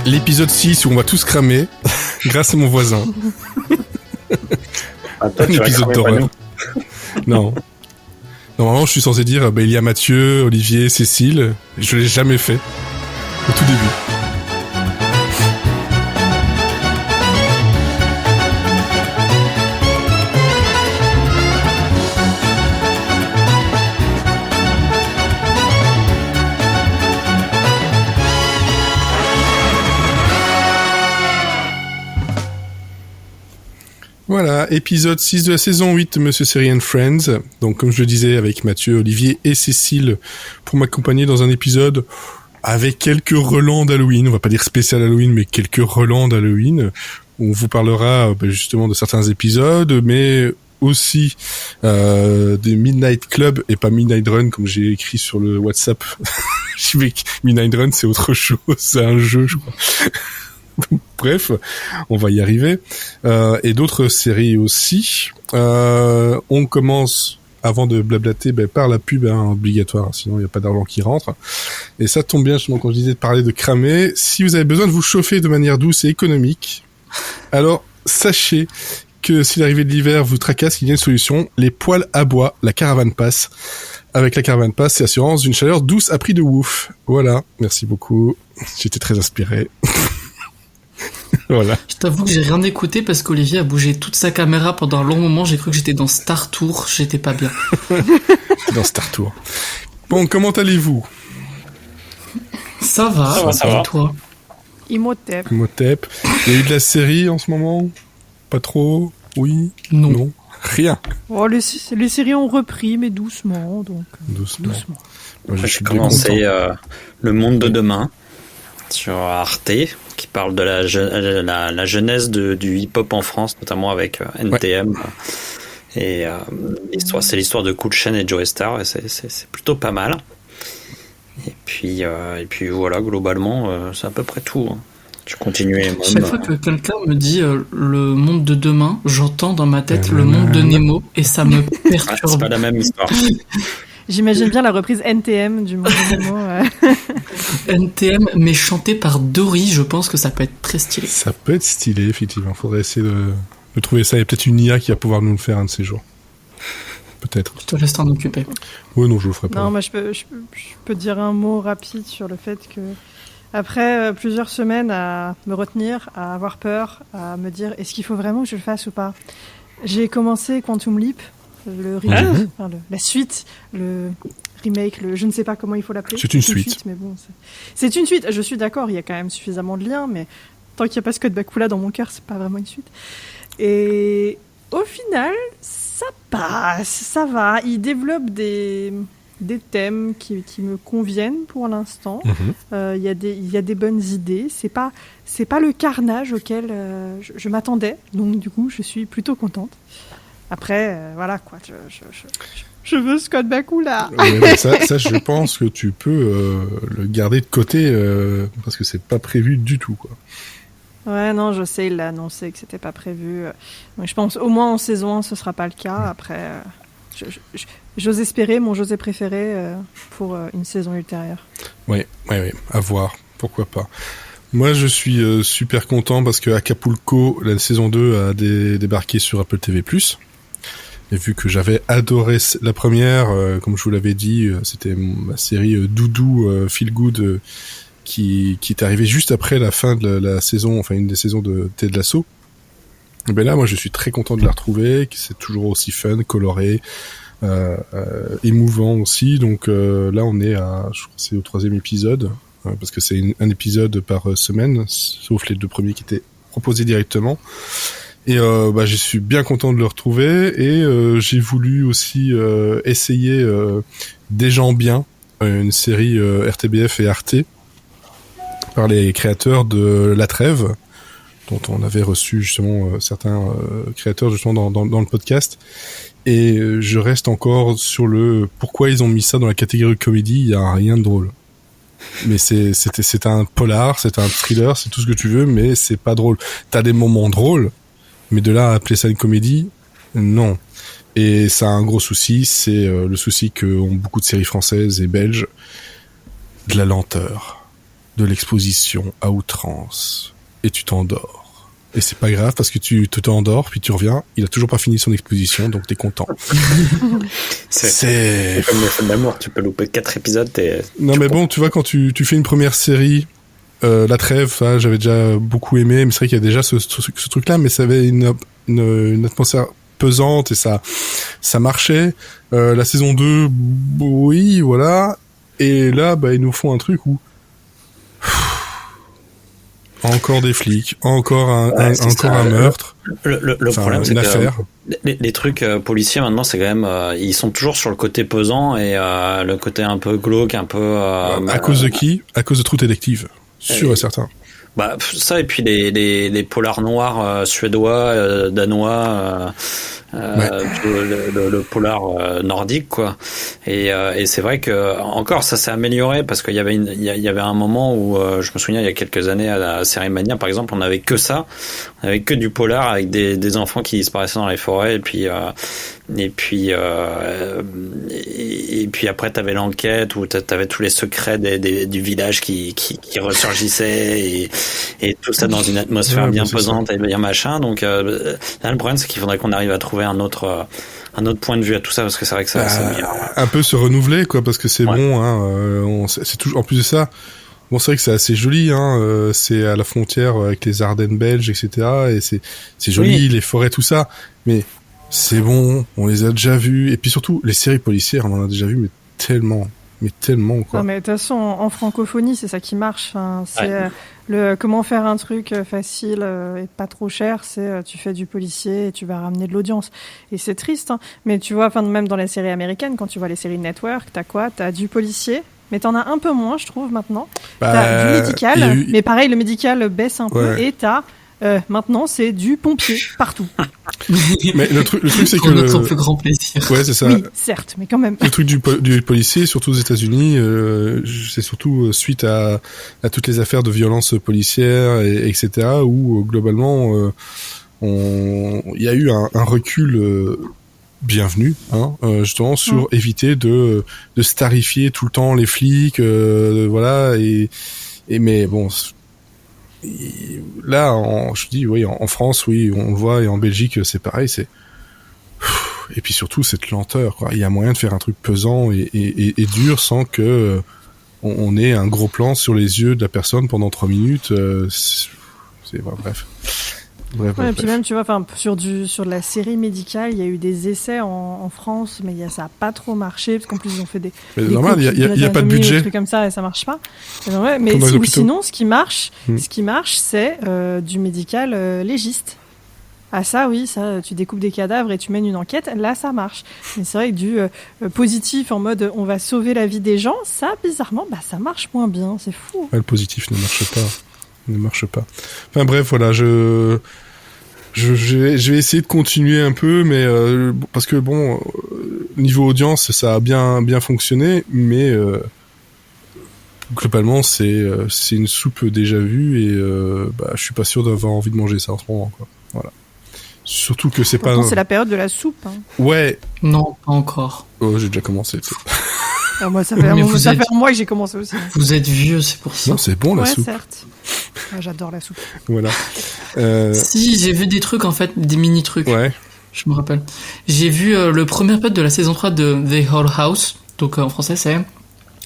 L'épisode 6 où on va tous cramer grâce à mon voisin. Toi, Un épisode d'horreur. Non. Normalement, je suis censé dire il y a Mathieu, Olivier, Cécile. Je l'ai jamais fait. Au tout début. Voilà, épisode 6 de la saison 8 de Monsieur Série and Friends. Donc, comme je le disais, avec Mathieu, Olivier et Cécile pour m'accompagner dans un épisode avec quelques relents d'Halloween. On va pas dire spécial Halloween, mais quelques relents d'Halloween. On vous parlera justement de certains épisodes, mais aussi des Midnight Club et pas Midnight Run, comme j'ai écrit sur le WhatsApp. Je vais Midnight Run, c'est autre chose, c'est un jeu, je crois. Bref, on va y arriver. Et d'autres séries aussi. On commence, avant de blablater, par la pub obligatoire, sinon il n'y a pas d'argent qui rentre. Et ça tombe bien, justement, quand je disais de parler de cramer. Si vous avez besoin de vous chauffer de manière douce et économique, alors sachez que si l'arrivée de l'hiver vous tracasse, il y a une solution. Les poêles à bois, la Caravan Pass. Avec la Caravan Pass, c'est assurance d'une chaleur douce à prix de ouf. Voilà, merci beaucoup. J'étais très inspiré. Voilà. Je t'avoue que j'ai rien écouté parce qu'Olivier a bougé toute sa caméra pendant un long moment. J'ai cru que j'étais dans Star Tour. J'étais pas bien. Dans Star Tour. Bon, comment allez-vous? Ça va. Et toi? Imhotep. Il y a eu de la série en ce moment? Pas trop? Oui? Non. Rien. Oh, les séries ont repris, mais doucement. Donc, doucement. Moi, j'ai commencé Le Monde de Demain sur Arte, qui parle de la jeunesse du hip-hop en France, notamment avec NTM. Et c'est l'histoire de Cool Chain et Joey Star, et c'est plutôt pas mal. Et puis voilà, globalement, c'est à peu près tout. Je continue. Chaque fois que quelqu'un me dit le monde de demain, j'entends dans ma tête le monde de Nemo, et ça me perturbe. C'est pas la même histoire. J'imagine bien la reprise NTM du monde de Nemo. NTM, mais chanté par Dory, je pense que ça peut être très stylé. Ça peut être stylé, effectivement. Faudrait essayer de trouver ça. Il y a peut-être une IA qui va pouvoir nous le faire un de ces jours. Peut-être. Je te laisse t'en occuper. Oui, non, je le ferai pas. Non, moi, je peux dire un mot rapide sur le fait que, après plusieurs semaines à me retenir, à avoir peur, à me dire est-ce qu'il faut vraiment que je le fasse ou pas, j'ai commencé Quantum Leap, le remake, la suite, le remake, je ne sais pas comment il faut l'appeler. C'est une suite. Mais bon, c'est une suite. Je suis d'accord, il y a quand même suffisamment de liens, mais tant qu'il n'y a pas Scott Bakula dans mon cœur, c'est pas vraiment une suite. Et au final, ça passe, ça va. Il développe des thèmes qui me conviennent pour l'instant. Il y a des bonnes idées. C'est pas le carnage auquel je m'attendais. Donc du coup, je suis plutôt contente. Après, voilà quoi. Je veux Scott Bakula. Ouais, ça, je pense que tu peux le garder de côté parce que c'est pas prévu du tout, quoi. Ouais, non, je sais, il l'a annoncé que c'était pas prévu. Donc je pense au moins en saison 1, ce sera pas le cas. Après, j'ose espérer mon José préféré pour une saison ultérieure. Oui, à voir, pourquoi pas. Moi, je suis super content parce que Acapulco, la saison 2 a débarqué sur Apple TV+. Et vu que j'avais adoré la première, comme je vous l'avais dit, c'était ma série doudou feel good qui est arrivée juste après la fin de la saison, enfin une des saisons de Ted Lasso. Et ben là, moi, je suis très content de la retrouver, que c'est toujours aussi fun, coloré, émouvant aussi. Donc là, on est je crois que c'est au 3e épisode, parce que c'est un épisode par semaine, sauf les 2 premiers qui étaient proposés directement. Et je suis bien content de le retrouver, et j'ai voulu aussi essayer Des gens bien, une série RTBF et Arte par les créateurs de La Trêve, dont on avait reçu justement certains créateurs justement dans le podcast. Et je reste encore sur pourquoi ils ont mis ça dans la catégorie comédie. Il y a rien de drôle. Mais c'est un polar, c'est un thriller, c'est tout ce que tu veux, mais c'est pas drôle. T'as des moments drôles, mais de là à appeler ça une comédie, non. Et ça a un gros souci, c'est le souci qu'ont beaucoup de séries françaises et belges, de la lenteur, de l'exposition à outrance, et tu t'endors. Et c'est pas grave parce que tu t'endors, puis tu reviens, il a toujours pas fini son exposition, donc t'es content. C'est comme le film d'amour, tu peux louper 4 épisodes, Non mais bon, tu vois, quand tu fais une première série, La Trêve, j'avais déjà beaucoup aimé, mais c'est vrai qu'il y a déjà ce truc-là, mais ça avait une atmosphère pesante et ça marchait. La saison 2, oui, voilà. Et là, ils nous font un truc où encore des flics, encore un meurtre. Le problème, c'est que les trucs policiers maintenant, c'est quand même, ils sont toujours sur le côté pesant et le côté un peu glauque, un peu. À cause de qui ? À cause de True Detective, sûr et certain. Ça et puis les polars noirs suédois, danois. Le polar nordique quoi et c'est vrai que encore ça s'est amélioré parce qu'il y avait un moment où je me souviens il y a quelques années à la Série Mania par exemple on avait que ça, on avait que du polar avec des enfants qui disparaissaient dans les forêts et puis après t'avais l'enquête où t'avais tous les secrets du village qui ressurgissaient et tout ça dans une atmosphère bien pesante et bien machin donc là le problème c'est qu'il faudrait qu'on arrive à trouver un autre point de vue à tout ça parce que c'est vrai que ça un peu se renouveler quoi parce que c'est bon c'est toujours en plus de ça bon c'est vrai que c'est assez joli c'est à la frontière avec les Ardennes belges etc et c'est joli les forêts tout ça mais c'est bon on les a déjà vus et puis surtout les séries policières on en a déjà vu mais tellement quoi. Non mais de toute façon en francophonie c'est ça qui marche c'est comment faire un truc facile et pas trop cher c'est tu fais du policier et tu vas ramener de l'audience et c'est triste mais tu vois même dans les séries américaines quand tu vois les séries network t'as du policier mais t'en as un peu moins je trouve maintenant t'as du médical mais pareil le médical baisse un peu et t'as maintenant c'est du pompier partout. Mais le truc c'est que notre plus grand plaisir. Ouais, c'est ça. Oui, certes, mais quand même. Le truc du policier, surtout aux États-Unis, c'est surtout suite à toutes les affaires de violence policière et etc. où globalement il y a eu un recul bienvenu, justement sur éviter de starifier tout le temps les flics, voilà et mais bon. Là, je dis, oui, en France, oui, on le voit, et en Belgique, c'est pareil, et puis surtout, cette lenteur, quoi. Il y a moyen de faire un truc pesant et dur sans que on ait un gros plan sur les yeux de la personne pendant 3 minutes, bref. Et puis même, tu vois, sur de la série médicale, il y a eu des essais en France, mais ça a pas trop marché, parce qu'en plus, ils ont fait des normal, il y a pas de budget. Des trucs comme ça, et ça marche pas. Mais sinon, ce qui marche, c'est du médical légiste. Ah ça, oui, ça, tu découpes des cadavres et tu mènes une enquête, là, ça marche. Mais c'est vrai que du positif, en mode, on va sauver la vie des gens, ça, bizarrement, ça marche moins bien, c'est fou. Le positif ne marche pas. Enfin bref, voilà, je vais essayer de continuer un peu, mais parce que bon, niveau audience, ça a bien fonctionné, mais globalement, c'est une soupe déjà vue et je suis pas sûr d'avoir envie de manger ça en ce moment, quoi. Voilà. Surtout que c'est pourtant, pas. C'est la période de la soupe. Ouais. Non, pas encore. Oh, j'ai déjà commencé. Moi, ça fait un mois que j'ai commencé aussi. Vous êtes vieux, c'est pour ça. Non, c'est bon la soupe. Ouais, certes. J'adore la soupe. Voilà. Si, j'ai vu des trucs en fait, des mini trucs. Ouais. Je me rappelle. J'ai vu le premier épisode de la saison 3 de The Whole House. Donc en français, c'est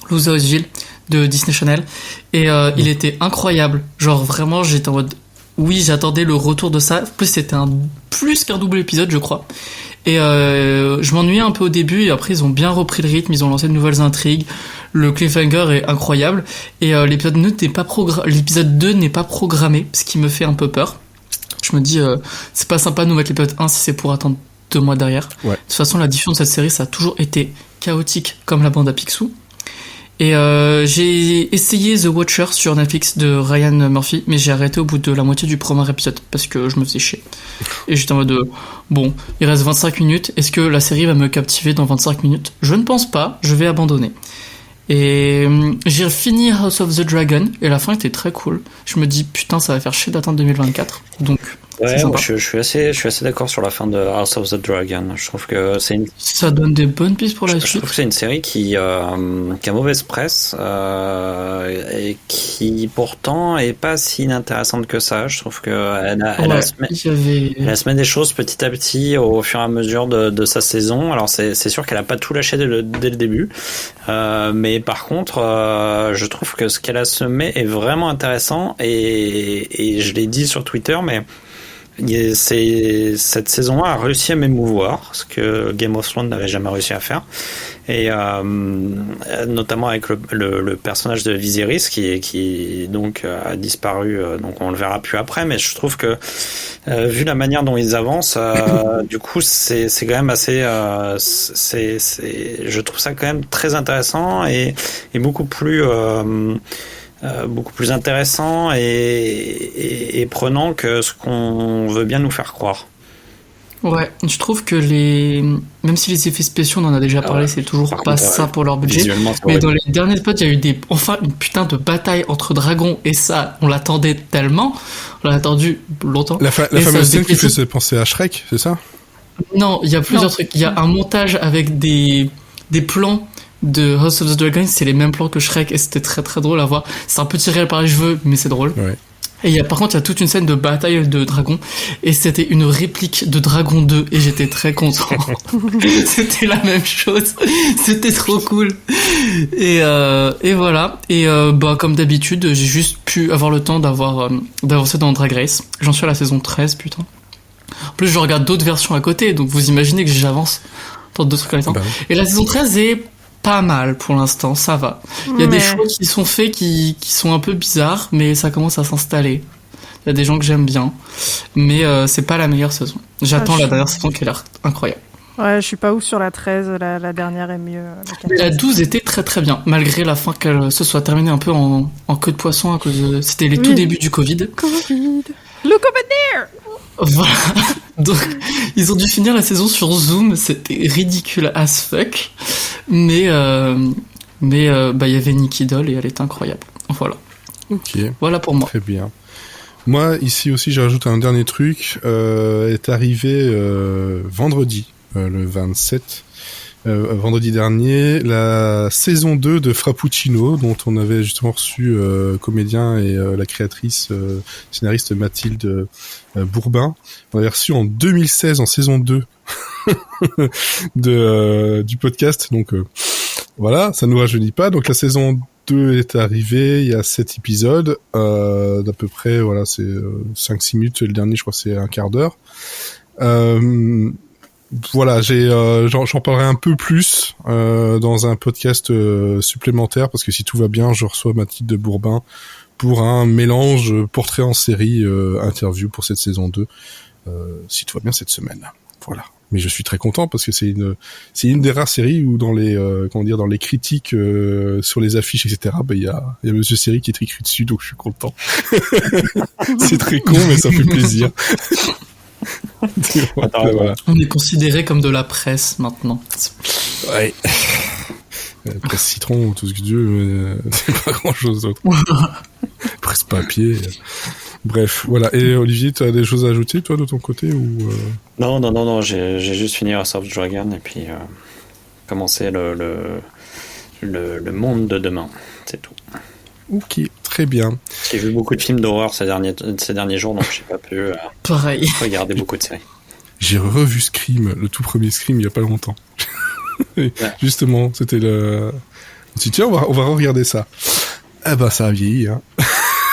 Loserville de Disney Channel. Et il était incroyable. Genre vraiment, j'étais en mode. Oui, j'attendais le retour de ça. En plus, c'était plus qu'un double épisode, je crois. Et je m'ennuyais un peu au début et après ils ont bien repris le rythme, ils ont lancé de nouvelles intrigues. Le cliffhanger est incroyable et l'épisode 2 n'est pas programmé, ce qui me fait un peu peur. Je me dis c'est pas sympa de nous mettre l'épisode 1 si c'est pour attendre 2 mois derrière. Ouais. De toute façon, la diffusion de cette série, ça a toujours été chaotique comme la bande à Picsou. Et j'ai essayé The Watcher sur Netflix de Ryan Murphy, mais j'ai arrêté au bout de la moitié du premier épisode parce que je me faisais chier. Et j'étais en mode bon, il reste 25 minutes, est-ce que la série va me captiver dans 25 minutes ? Je ne pense pas, je vais abandonner. Et j'ai fini House of the Dragon et la fin était très cool. Je me dis putain, ça va faire chier d'attendre 2024. Donc Ouais, moi, je suis assez d'accord sur la fin de House of the Dragon. Je trouve que ça donne des bonnes pistes pour la suite. Je trouve que c'est une série qui a mauvaise presse et qui pourtant est pas si inintéressante que ça. Je trouve que elle se met des choses petit à petit au fur et à mesure de sa saison. Alors c'est sûr qu'elle a pas tout lâché dès le début, mais par contre, je trouve que ce qu'elle a semé est vraiment intéressant et je l'ai dit sur Twitter, mais cette saison a réussi à m'émouvoir, ce que Game of Thrones n'avait jamais réussi à faire, et notamment avec le personnage de Viserys qui donc a disparu, donc on le verra plus après, mais je trouve que vu la manière dont ils avancent, du coup c'est quand même assez je trouve ça quand même très intéressant et beaucoup plus intéressant et prenant que ce qu'on veut bien nous faire croire. Ouais, je trouve que même si les effets spéciaux, on en a déjà parlé, c'est toujours pas contre, ça pour leur budget. Mais dans les derniers spots, il y a eu enfin une putain de bataille entre dragons et ça, on l'attendait tellement. On l'a attendu longtemps. La fameuse scène qui fait penser à Shrek, c'est ça? Non, il y a plusieurs trucs. Il y a un montage avec des plans de House of the Dragon, c'est les mêmes plans que Shrek et c'était très très drôle à voir. C'est un peu tiré par les cheveux, mais c'est drôle. Ouais. Et par contre, il y a toute une scène de bataille de dragons et c'était une réplique de Dragon 2 et j'étais très content. C'était la même chose. C'était trop cool. Et voilà. Et comme d'habitude, j'ai juste pu avoir le temps d'avancer dans Drag Race. J'en suis à la saison 13, putain. En plus, je regarde d'autres versions à côté, donc vous imaginez que j'avance dans d'autres trucs en même temps. Bah oui. Et la saison 13 est pas mal pour l'instant, ça va. Il y a des choses qui sont faites qui sont un peu bizarres, mais ça commence à s'installer. Il y a des gens que j'aime bien, mais c'est pas la meilleure saison. J'attends la dernière saison qui a l'air incroyable. Ouais, je suis pas ouf sur la 13, la dernière est mieux. La 12 était très très bien, malgré la fin qu'elle se soit terminée un peu en queue de poisson à cause de... C'était les tout débuts du Covid. Look over there! Voilà. Donc, ils ont dû finir la saison sur Zoom, c'était ridicule as fuck. Mais y avait Nikki Doll et elle est incroyable. Voilà. Ok. Voilà pour moi. Très bien. Moi, ici aussi, je rajoute un dernier truc. Est arrivé vendredi, le 27. Vendredi dernier, la saison 2 de Frappuccino, dont on avait justement reçu comédien et la créatrice, scénariste Mathilde Bourbin. On l'avait reçu en 2016, en saison 2 du podcast. Donc voilà, ça nous rajeunit pas. Donc la saison 2 est arrivée, il y a 7 épisodes, d'à peu près, voilà, c'est 5-6 minutes, et le dernier, je crois, c'est un quart d'heure. Voilà, j'en parlerai un peu plus dans un podcast supplémentaire, parce que si tout va bien, je reçois Mathilde Bourbin pour un mélange portrait en série interview pour cette saison 2, si tout va bien cette semaine. Voilà. Mais je suis très content parce que c'est une des rares séries où dans les dans les critiques sur les affiches, etc., il y a Monsieur Série qui est écrit dessus, donc je suis content. C'est très con, mais ça fait plaisir. Voilà. On est considéré comme de la presse maintenant. Ouais. Presse citron, tout ce que Dieu, mais c'est pas grand chose d'autre. Presse papier. Bref, voilà. Et Olivier, tu as des choses à ajouter, toi, de ton côté ou Non, j'ai juste fini House of Dragon et puis commencer le monde de demain, c'est tout. Ok, très bien. J'ai vu beaucoup de films d'horreur ces derniers jours, donc j'ai pas pu regarder beaucoup de séries. J'ai revu Scream, le tout premier Scream, il y a pas longtemps. Ouais. Justement, c'était on s'est dit, tiens, on va regarder ça. Eh ben, ça a vieilli, hein.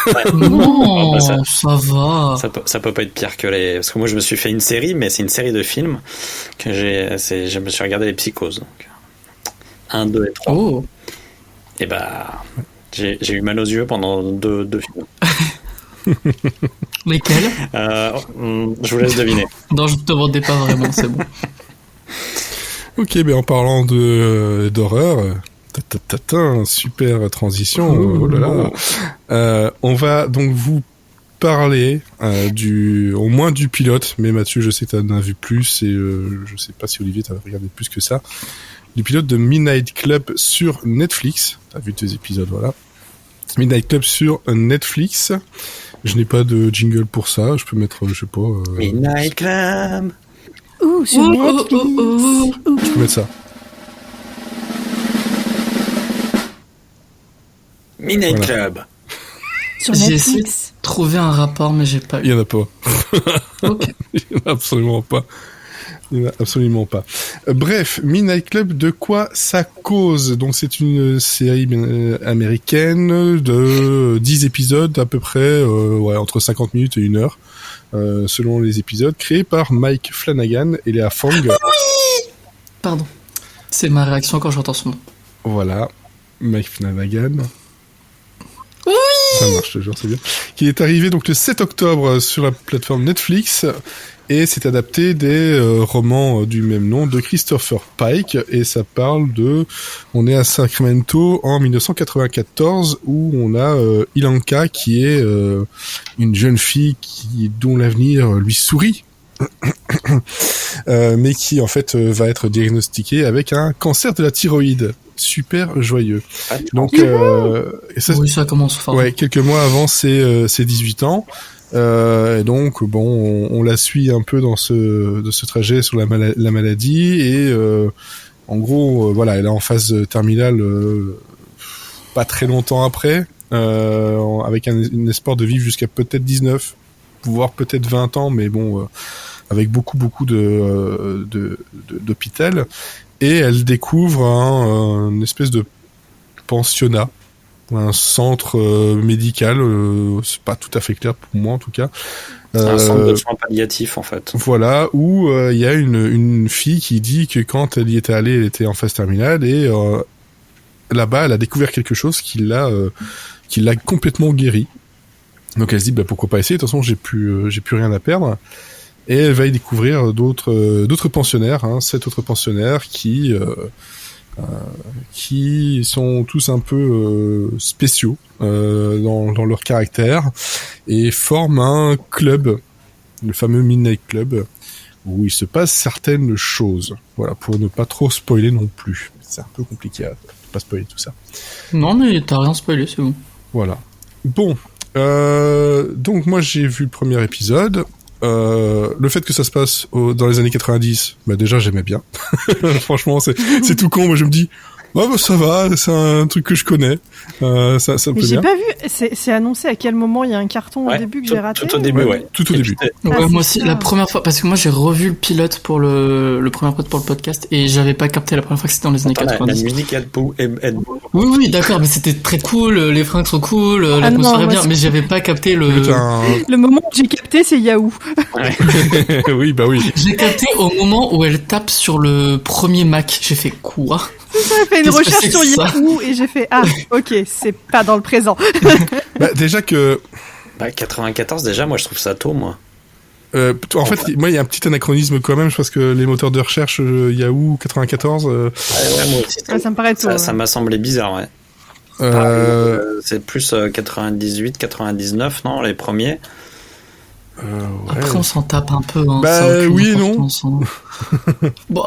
Ouais. Non, ça va. Ça peut pas être pire que parce que moi, je me suis fait une série, mais c'est une série de films que je me suis regardé les Psychoses, donc 1, 2 et 3. Oh. Et j'ai eu mal aux yeux pendant deux films. Lesquels je vous laisse deviner. Non, je ne te demandais pas vraiment, c'est bon. Ok, en parlant d'horreur, super transition, oh là là. On va donc vous parler au moins du pilote, mais Mathieu, je sais que tu en as vu plus, et je sais pas si Olivier t'as regardé plus que ça, du pilote de Midnight Club sur Netflix. T'as vu 2 épisodes, voilà. Midnight Club sur Netflix. Je n'ai pas de jingle pour ça. Je peux mettre, je sais pas. Midnight Club. Ouh, sur Netflix. Je peux mettre ça. Midnight Voilà. Club. Sur J'ai essayé de Netflix. trouver un rapport, mais j'ai pas Il eu. y en a pas. Ok. Il y en a absolument pas. Il y en a absolument pas. Bref, Midnight Club, de quoi ça cause? Donc c'est une série américaine de 10 épisodes à peu près, entre 50 minutes et 1 heure, selon les épisodes, créée par Mike Flanagan et Léa Fong. Pardon. C'est ma réaction quand j'entends son nom. Voilà, Mike Flanagan. Oui, ça marche, je te jure, c'est bien. Qui est arrivé donc le 7 octobre sur la plateforme Netflix et c'est adapté des romans du même nom de Christopher Pike et ça parle de... On est à Sacramento en 1994 où on a Ilanka qui est une jeune fille dont l'avenir lui sourit. Mais qui en fait va être diagnostiquée avec un cancer de la thyroïde. Super joyeux. Donc et ça, Oui, ça commence fort. ouais, quelques mois avant ses 18 ans. Et donc bon, on la suit un peu dans ce trajet sur la maladie et en gros voilà, elle est en phase terminale pas très longtemps après avec un espoir de vivre jusqu'à peut-être 19 voire peut-être 20 ans, mais bon avec beaucoup d'hôpital, et elle découvre une espèce de pensionnat, un centre médical, c'est pas tout à fait clair pour moi en tout cas. Un centre de soins palliatifs en fait. Voilà, où il y a une fille qui dit que quand elle y était allée, elle était en phase terminale et là-bas, elle a découvert quelque chose qui l'a complètement guérie. Donc elle se dit pourquoi pas essayer, de toute façon j'ai plus rien à perdre. Et elle va y découvrir d'autres pensionnaires, 7 autres pensionnaires qui sont tous un peu spéciaux dans leur caractère et forment un club, le fameux Midnight Club, où il se passe certaines choses. Voilà, pour ne pas trop spoiler non plus. C'est un peu compliqué à pas spoiler tout ça. Non, mais t'as rien spoilé, c'est bon. Voilà. Bon, donc moi j'ai vu le premier épisode. Le fait que ça se passe dans les années 90, déjà j'aimais bien. Franchement, c'est tout con. Moi je me dis, ça va, c'est un truc que je connais. Ça me Mais plaît j'ai bien. pas vu, c'est annoncé à quel moment? Il y a un carton au début que j'ai raté? Tout au début, ouais. Tout au début. Ouais, c'est moi aussi, ça. la première fois, parce que moi j'ai revu le pilote pour le premier pilote pour le podcast et j'avais pas capté la première fois que c'était dans les années La 90. musique aide beaucoup. Oui, d'accord, mais c'était très cool, les fringues sont cool, l'atmosphère non, est moi, bien, mais j'avais pas capté Le moment où j'ai capté, c'est Yahoo. Oui, bah oui. J'ai capté au moment où elle tape sur le premier Mac. J'ai fait quoi? J'ai fait une Qu'est-ce que recherche c'est sur que ça Yahoo et j'ai fait ok, c'est pas dans le présent. Déjà que 94 déjà, moi je trouve ça tôt, moi. en fait, moi il y a un petit anachronisme quand même, parce que les moteurs de recherche Yahoo 94 Ouais, moi aussi, Ça me paraît tôt. ça m'a semblé bizarre, ouais. C'est plus 98, 99, non, les premiers. ouais. Après, on s'en tape un peu. Hein, Bah, ça a aucune oui et non. importance, hein. Bon,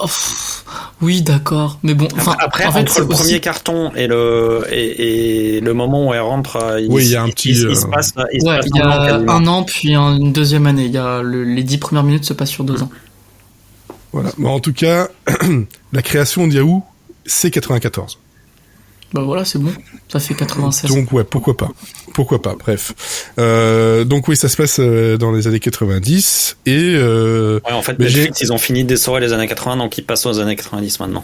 oui, d'accord. Mais bon, enfin, Après, en fait, entre c'est le aussi- premier carton et le moment où elle rentre, Oui, il y a un petit, il se passe, il se Ouais, passe il y un an a quasiment. un an, puis une deuxième année. Il y a les 10 premières minutes se passent sur 2 ans. Voilà. Mais en tout cas, la création de Yahoo, c'est 94. Bah voilà, c'est bon. Ça fait 96. Donc ouais, pourquoi pas. Bref. Donc oui, ça se passe dans les années 90 et Ouais, en fait, mais Netflix, ils ont fini d'essorer les années 80, donc ils passent aux années 90 maintenant.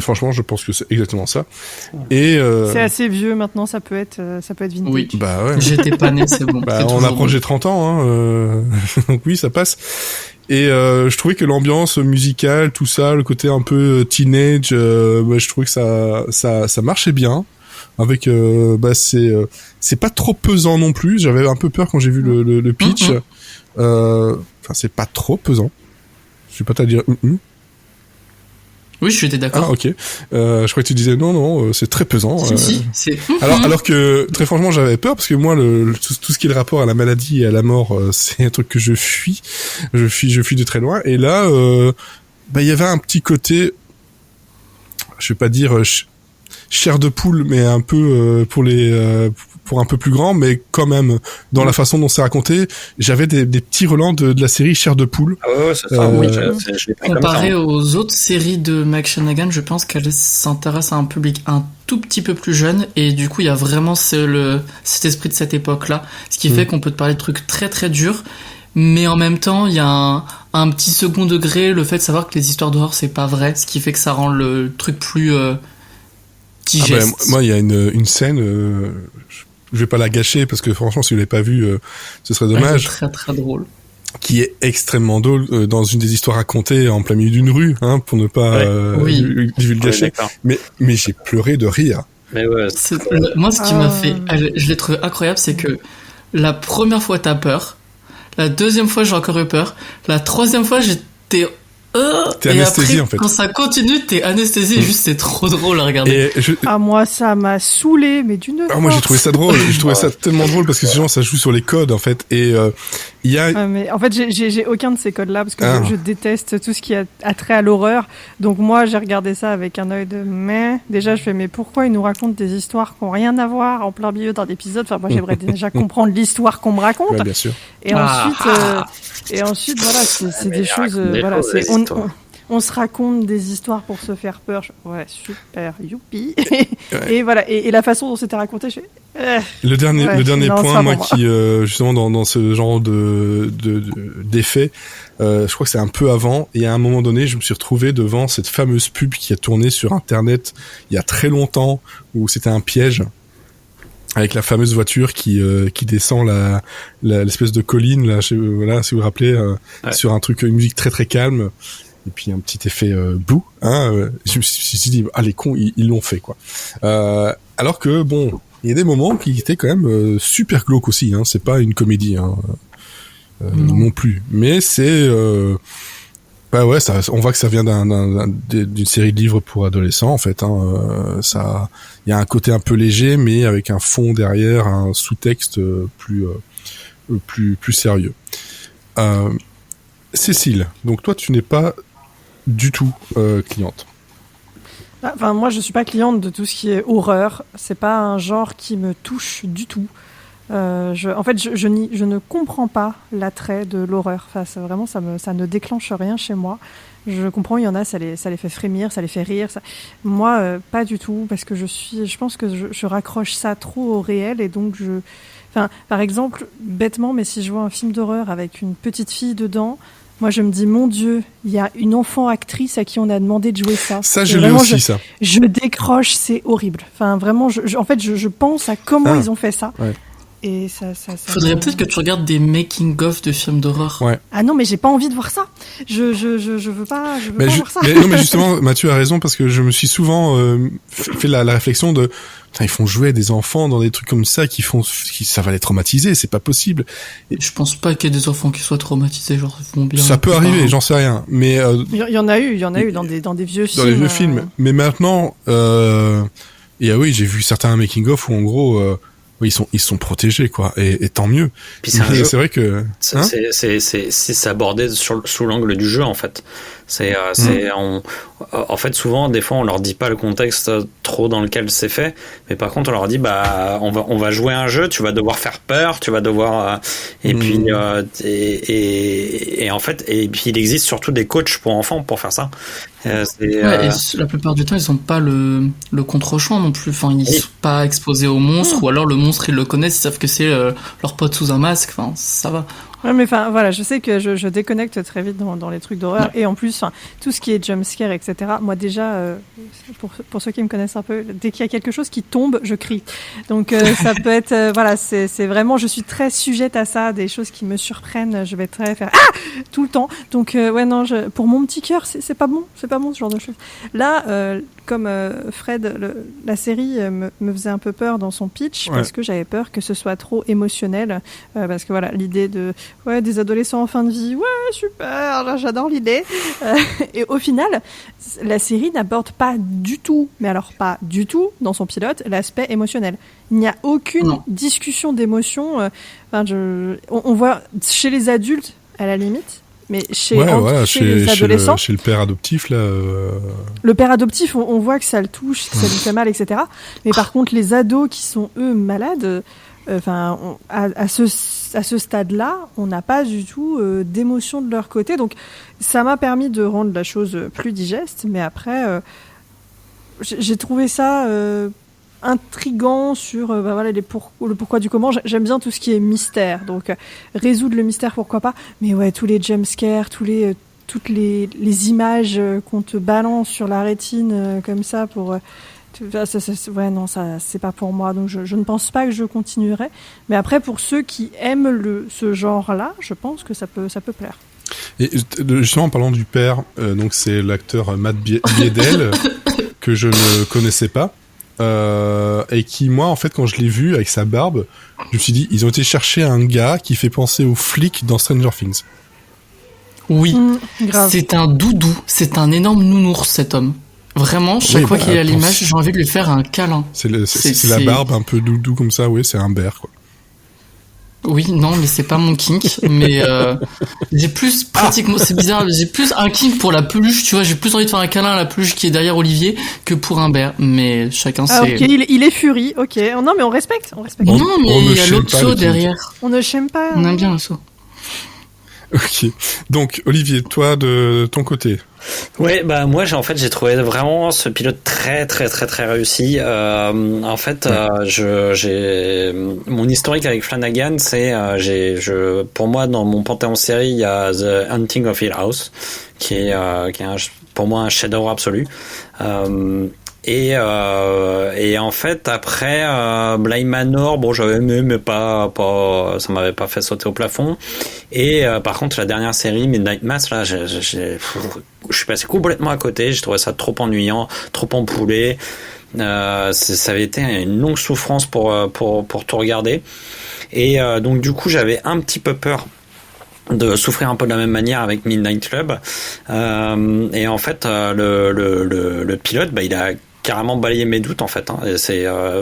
franchement, je pense que c'est exactement ça. Et C'est assez vieux maintenant, ça peut être vintage. Oui. bah ouais. J'étais pas né, c'est bon. Bah, C'est on toujours approche des 30 ans, donc oui, ça passe. Et je trouvais que l'ambiance musicale, tout ça, le côté un peu teenage, je trouvais que ça marchait bien. Avec, c'est pas trop pesant non plus. J'avais un peu peur quand j'ai vu le pitch. Enfin, c'est pas trop pesant. Je suis pas à dire. Oui, j'étais d'accord. Ah ok. Je crois que tu disais non, c'est très pesant. Si, c'est. Alors que très franchement j'avais peur parce que moi tout ce qui est le rapport à la maladie et à la mort c'est un truc que je fuis de très loin, et là il y avait un petit côté, je vais pas dire chair de poule, mais un peu pour pour un peu plus grand, mais quand même, dans la façon dont c'est raconté, j'avais des petits relents de la série Chair de poule. Ah ouais, c'est ça. Oui, je l'ai pris comparé comme ça. aux autres séries de Mike Flanagan, je pense qu'elle s'intéresse à un public un tout petit peu plus jeune, et du coup, il y a vraiment cet esprit de cette époque-là, ce qui fait qu'on peut te parler de trucs très très durs, mais en même temps, il y a un petit second degré, le fait de savoir que les histoires d'horreur, c'est pas vrai, ce qui fait que ça rend le truc plus digeste. Moi, il y a une scène, je vais pas la gâcher, parce que franchement, si vous l'avez pas vue, ce serait dommage. C'est très très drôle. Qui est extrêmement drôle dans une des histoires racontées en plein milieu d'une rue, hein, pour ne pas le gâcher. Mais j'ai pleuré de rire. Mais ouais, moi, ce qui m'a fait, je l'ai trouvé incroyable, c'est que la première fois t'as peur, la deuxième fois j'ai encore eu peur, la troisième fois j'étais t'es anesthésié, en fait. Quand ça continue, t'es anesthésié, juste c'est trop drôle à regarder. Moi, ça m'a saoulé, mais d'une force. Moi, j'ai trouvé ça drôle. J'ai trouvé ça tellement drôle parce que souvent, ça joue sur les codes, en fait. Et il y a... mais en fait, j'ai aucun de ces codes-là parce que je déteste tout ce qui a trait à l'horreur. Donc moi, j'ai regardé ça avec un œil de mais. Déjà, je fais mais pourquoi ils nous racontent des histoires qui n'ont rien à voir en plein milieu d'un épisode. Enfin, moi, j'aimerais déjà comprendre l'histoire qu'on me raconte. Ouais, bien sûr. Et ensuite, voilà, c'est des choses. Voilà, on se raconte des histoires pour se faire peur. Ouais, super, youpi. Et voilà, et la façon dont c'était raconté, je fais... Le dernier point, moi, qui justement dans ce genre d'effet, je crois que c'est un peu avant. Et à un moment donné, je me suis retrouvé devant cette fameuse pub qui a tourné sur Internet il y a très longtemps, où c'était un piège. Avec la fameuse voiture qui descend l'espèce de colline là, voilà, si vous vous rappelez, sur un truc, une musique très très calme, et puis un petit effet blue, hein. Je me suis dit, les cons, ils l'ont fait, quoi. Alors que bon, il y a des moments qui étaient quand même super glauques aussi, hein. C'est pas une comédie, hein, non plus, mais c'est ouais, on voit que ça vient d'une série de livres pour adolescents, en fait, hein. Ça, il y a un côté un peu léger, mais avec un fond derrière, un sous-texte plus sérieux. Cécile, donc toi, tu n'es pas du tout cliente. Enfin, moi, je suis pas cliente de tout ce qui est horreur. C'est pas un genre qui me touche du tout. En fait, je ne comprends pas l'attrait de l'horreur. Enfin, vraiment, ça ne déclenche rien chez moi. Je comprends, il y en a, ça les fait frémir, ça les fait rire. Moi, pas du tout, parce que je pense que je raccroche ça trop au réel, et donc enfin, par exemple, bêtement, mais si je vois un film d'horreur avec une petite fille dedans, moi, je me dis, mon Dieu, il y a une enfant actrice à qui on a demandé de jouer ça. Ça, je l'ai aussi, ça. Je décroche, c'est horrible. Enfin, vraiment, en fait, je pense à comment ils ont fait ça. Ouais. Et ça faudrait peut-être que tu regardes des making-of de films d'horreur. Ouais. Ah non, mais j'ai pas envie de voir ça. Je veux pas voir ça. Non, mais justement, Mathieu a raison, parce que je me suis souvent fait la réflexion de, putain, ils font jouer des enfants dans des trucs comme ça ça va les traumatiser, c'est pas possible. Et je pense pas qu'il y ait des enfants qui soient traumatisés, genre, ils vont bien. Ça peut arriver, j'en sais rien, mais il y en a eu dans des vieux films. Dans les vieux films. Mais maintenant, oui, j'ai vu certains making-of où en gros, oui, ils sont protégés, quoi, et tant mieux. Puis c'est vrai que c'est abordé sous l'angle du jeu, en fait. En fait, souvent, des fois, on leur dit pas le contexte trop dans lequel c'est fait, mais par contre, on leur dit, on va jouer un jeu, tu vas devoir faire peur, tu vas devoir, puis en fait, et puis il existe surtout des coachs pour enfants pour faire ça. Et la plupart du temps, ils ont pas le contre-champ non plus. Enfin, ils sont pas exposés au monstre, ou alors le monstre, ils le connaissent, ils savent que c'est leur pote sous un masque. Enfin, ça va. Ouais, mais enfin, voilà, je sais que je déconnecte très vite dans les trucs d'horreur. Ouais. Et en plus, tout ce qui est jumpscare, etc. Moi, déjà, pour ceux qui me connaissent un peu, dès qu'il y a quelque chose qui tombe, je crie. Donc, ça peut être, voilà, c'est vraiment, je suis très sujette à ça, des choses qui me surprennent, je vais très faire tout le temps. Donc, ouais, non, pour mon petit cœur, c'est pas bon ce genre de choses. Là, comme Fred, la série me faisait un peu peur dans son pitch, parce que j'avais peur que ce soit trop émotionnel, parce que voilà, l'idée des adolescents en fin de vie, super, là, j'adore l'idée. Et au final, la série n'aborde pas du tout, mais alors pas du tout, dans son pilote, l'aspect émotionnel. Il n'y a aucune discussion d'émotion. On voit chez les adultes, à la limite, Mais chez les adolescents, chez le père adoptif là. Le père adoptif, on voit que ça le touche, que ça lui fait mal, etc. Mais par contre, les ados qui sont eux malades, à ce stade-là, on n'a pas du tout d'émotion de leur côté. Donc, ça m'a permis de rendre la chose plus digeste. Mais après, j'ai trouvé ça intriguant sur le pourquoi du comment. J'aime bien tout ce qui est mystère. Donc, résoudre le mystère, pourquoi pas. Mais ouais, tous les jumpscares, toutes les images qu'on te balance sur la rétine comme ça pour... ça c'est pas pour moi, donc je ne pense pas que je continuerai. Mais après, pour ceux qui aiment ce genre-là, je pense que ça peut plaire. Et justement, en parlant du père, donc c'est l'acteur Matt Biedel que je ne connaissais pas, et qui, moi, en fait, quand je l'ai vu avec sa barbe, je me suis dit, ils ont été chercher un gars qui fait penser au flic dans Stranger Things. Oui, c'est un doudou, c'est un énorme nounours, cet homme. Vraiment, chaque fois qu'il est à l'image, j'ai envie de lui faire un câlin. C'est la barbe un peu doudou comme ça, oui, c'est un bear, quoi. Oui, non, mais c'est pas mon kink, mais j'ai plus pratiquement, c'est bizarre, j'ai plus un kink pour la peluche, tu vois, j'ai plus envie de faire un câlin à la peluche qui est derrière Olivier que pour un bear, mais chacun c'est... Ok, il est furie, ok. Non, mais on respecte. Non, mais il y a l'Otso derrière. On ne shame pas. On aime bien l'Otso. Ok. Donc, Olivier, toi, de ton côté. Ouais, moi, j'ai trouvé vraiment ce pilote très, très, très, très réussi. En fait, j'ai mon historique avec Flanagan, c'est, pour moi, dans mon panthéon série, il y a The Hunting of Hill House, qui est pour moi un chef-d'œuvre absolu. Et en fait, après Bly Manor, bon, j'avais aimé, mais pas, ça m'avait pas fait sauter au plafond. Et par contre, la dernière série, Midnight Mass, là, je suis passé complètement à côté. J'ai trouvé ça trop ennuyant, trop empoulé. Ça avait été une longue souffrance pour tout regarder. Et donc du coup, j'avais un petit peu peur de souffrir un peu de la même manière avec Midnight Club. Et en fait, le pilote, il a carrément balayé mes doutes, en fait, hein.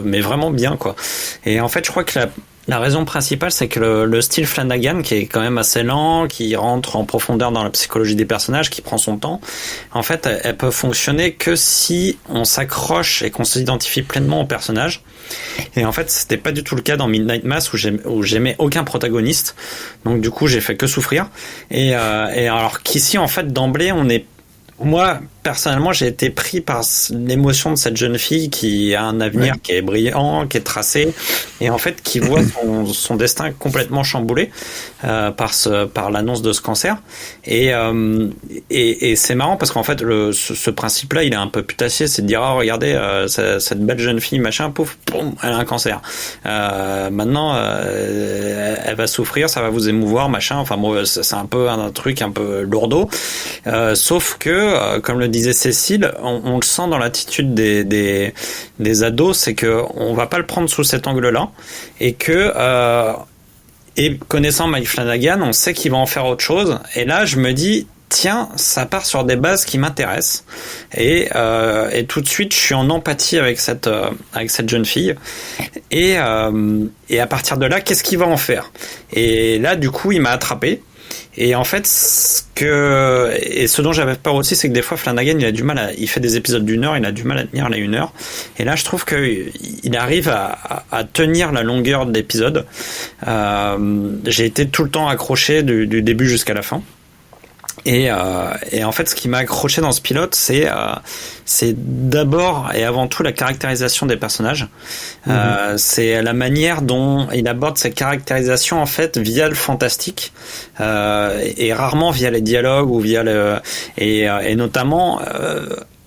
Mais vraiment bien, quoi. Et en fait, je crois que la raison principale, c'est que le style Flanagan, qui est quand même assez lent, qui rentre en profondeur dans la psychologie des personnages, qui prend son temps, en fait, elle peut fonctionner que si on s'accroche et qu'on s'identifie pleinement au personnage. Et en fait, c'était pas du tout le cas dans Midnight Mass, où j'aimais aucun protagoniste. Donc, du coup, j'ai fait que souffrir. Et alors qu'ici, en fait, d'emblée, moi, personnellement, j'ai été pris par l'émotion de cette jeune fille qui a un avenir qui est brillant, qui est tracé, et en fait qui voit son destin complètement chamboulé par l'annonce de ce cancer. Et c'est marrant parce qu'en fait ce principe-là, il est un peu putassier, c'est de dire regardez cette belle jeune fille machin, pouf, boum, elle a un cancer. Maintenant, elle va souffrir, ça va vous émouvoir machin. Enfin bon, c'est un peu un truc un peu lourdeau. Sauf que comme le disait Cécile, on le sent dans l'attitude des ados, c'est que on va pas le prendre sous cet angle-là, et que et connaissant Mike Flanagan, on sait qu'il va en faire autre chose. Et là, je me dis tiens, ça part sur des bases qui m'intéressent, et tout de suite, je suis en empathie avec cette jeune fille, et à partir de là, qu'est-ce qu'il va en faire? Et là, du coup, il m'a attrapé. Et en fait, ce dont j'avais peur aussi, c'est que des fois Flanagan, il fait des épisodes d'1 heure, il a du mal à tenir les 1 heure. Et là, je trouve qu'il arrive à tenir la longueur de l'épisode. J'ai été tout le temps accroché du début jusqu'à la fin. Et en fait, ce qui m'a accroché dans ce pilote, c'est d'abord et avant tout la caractérisation des personnages. C'est la manière dont il aborde cette caractérisation, en fait, via le fantastique, et rarement via les dialogues ou via et notamment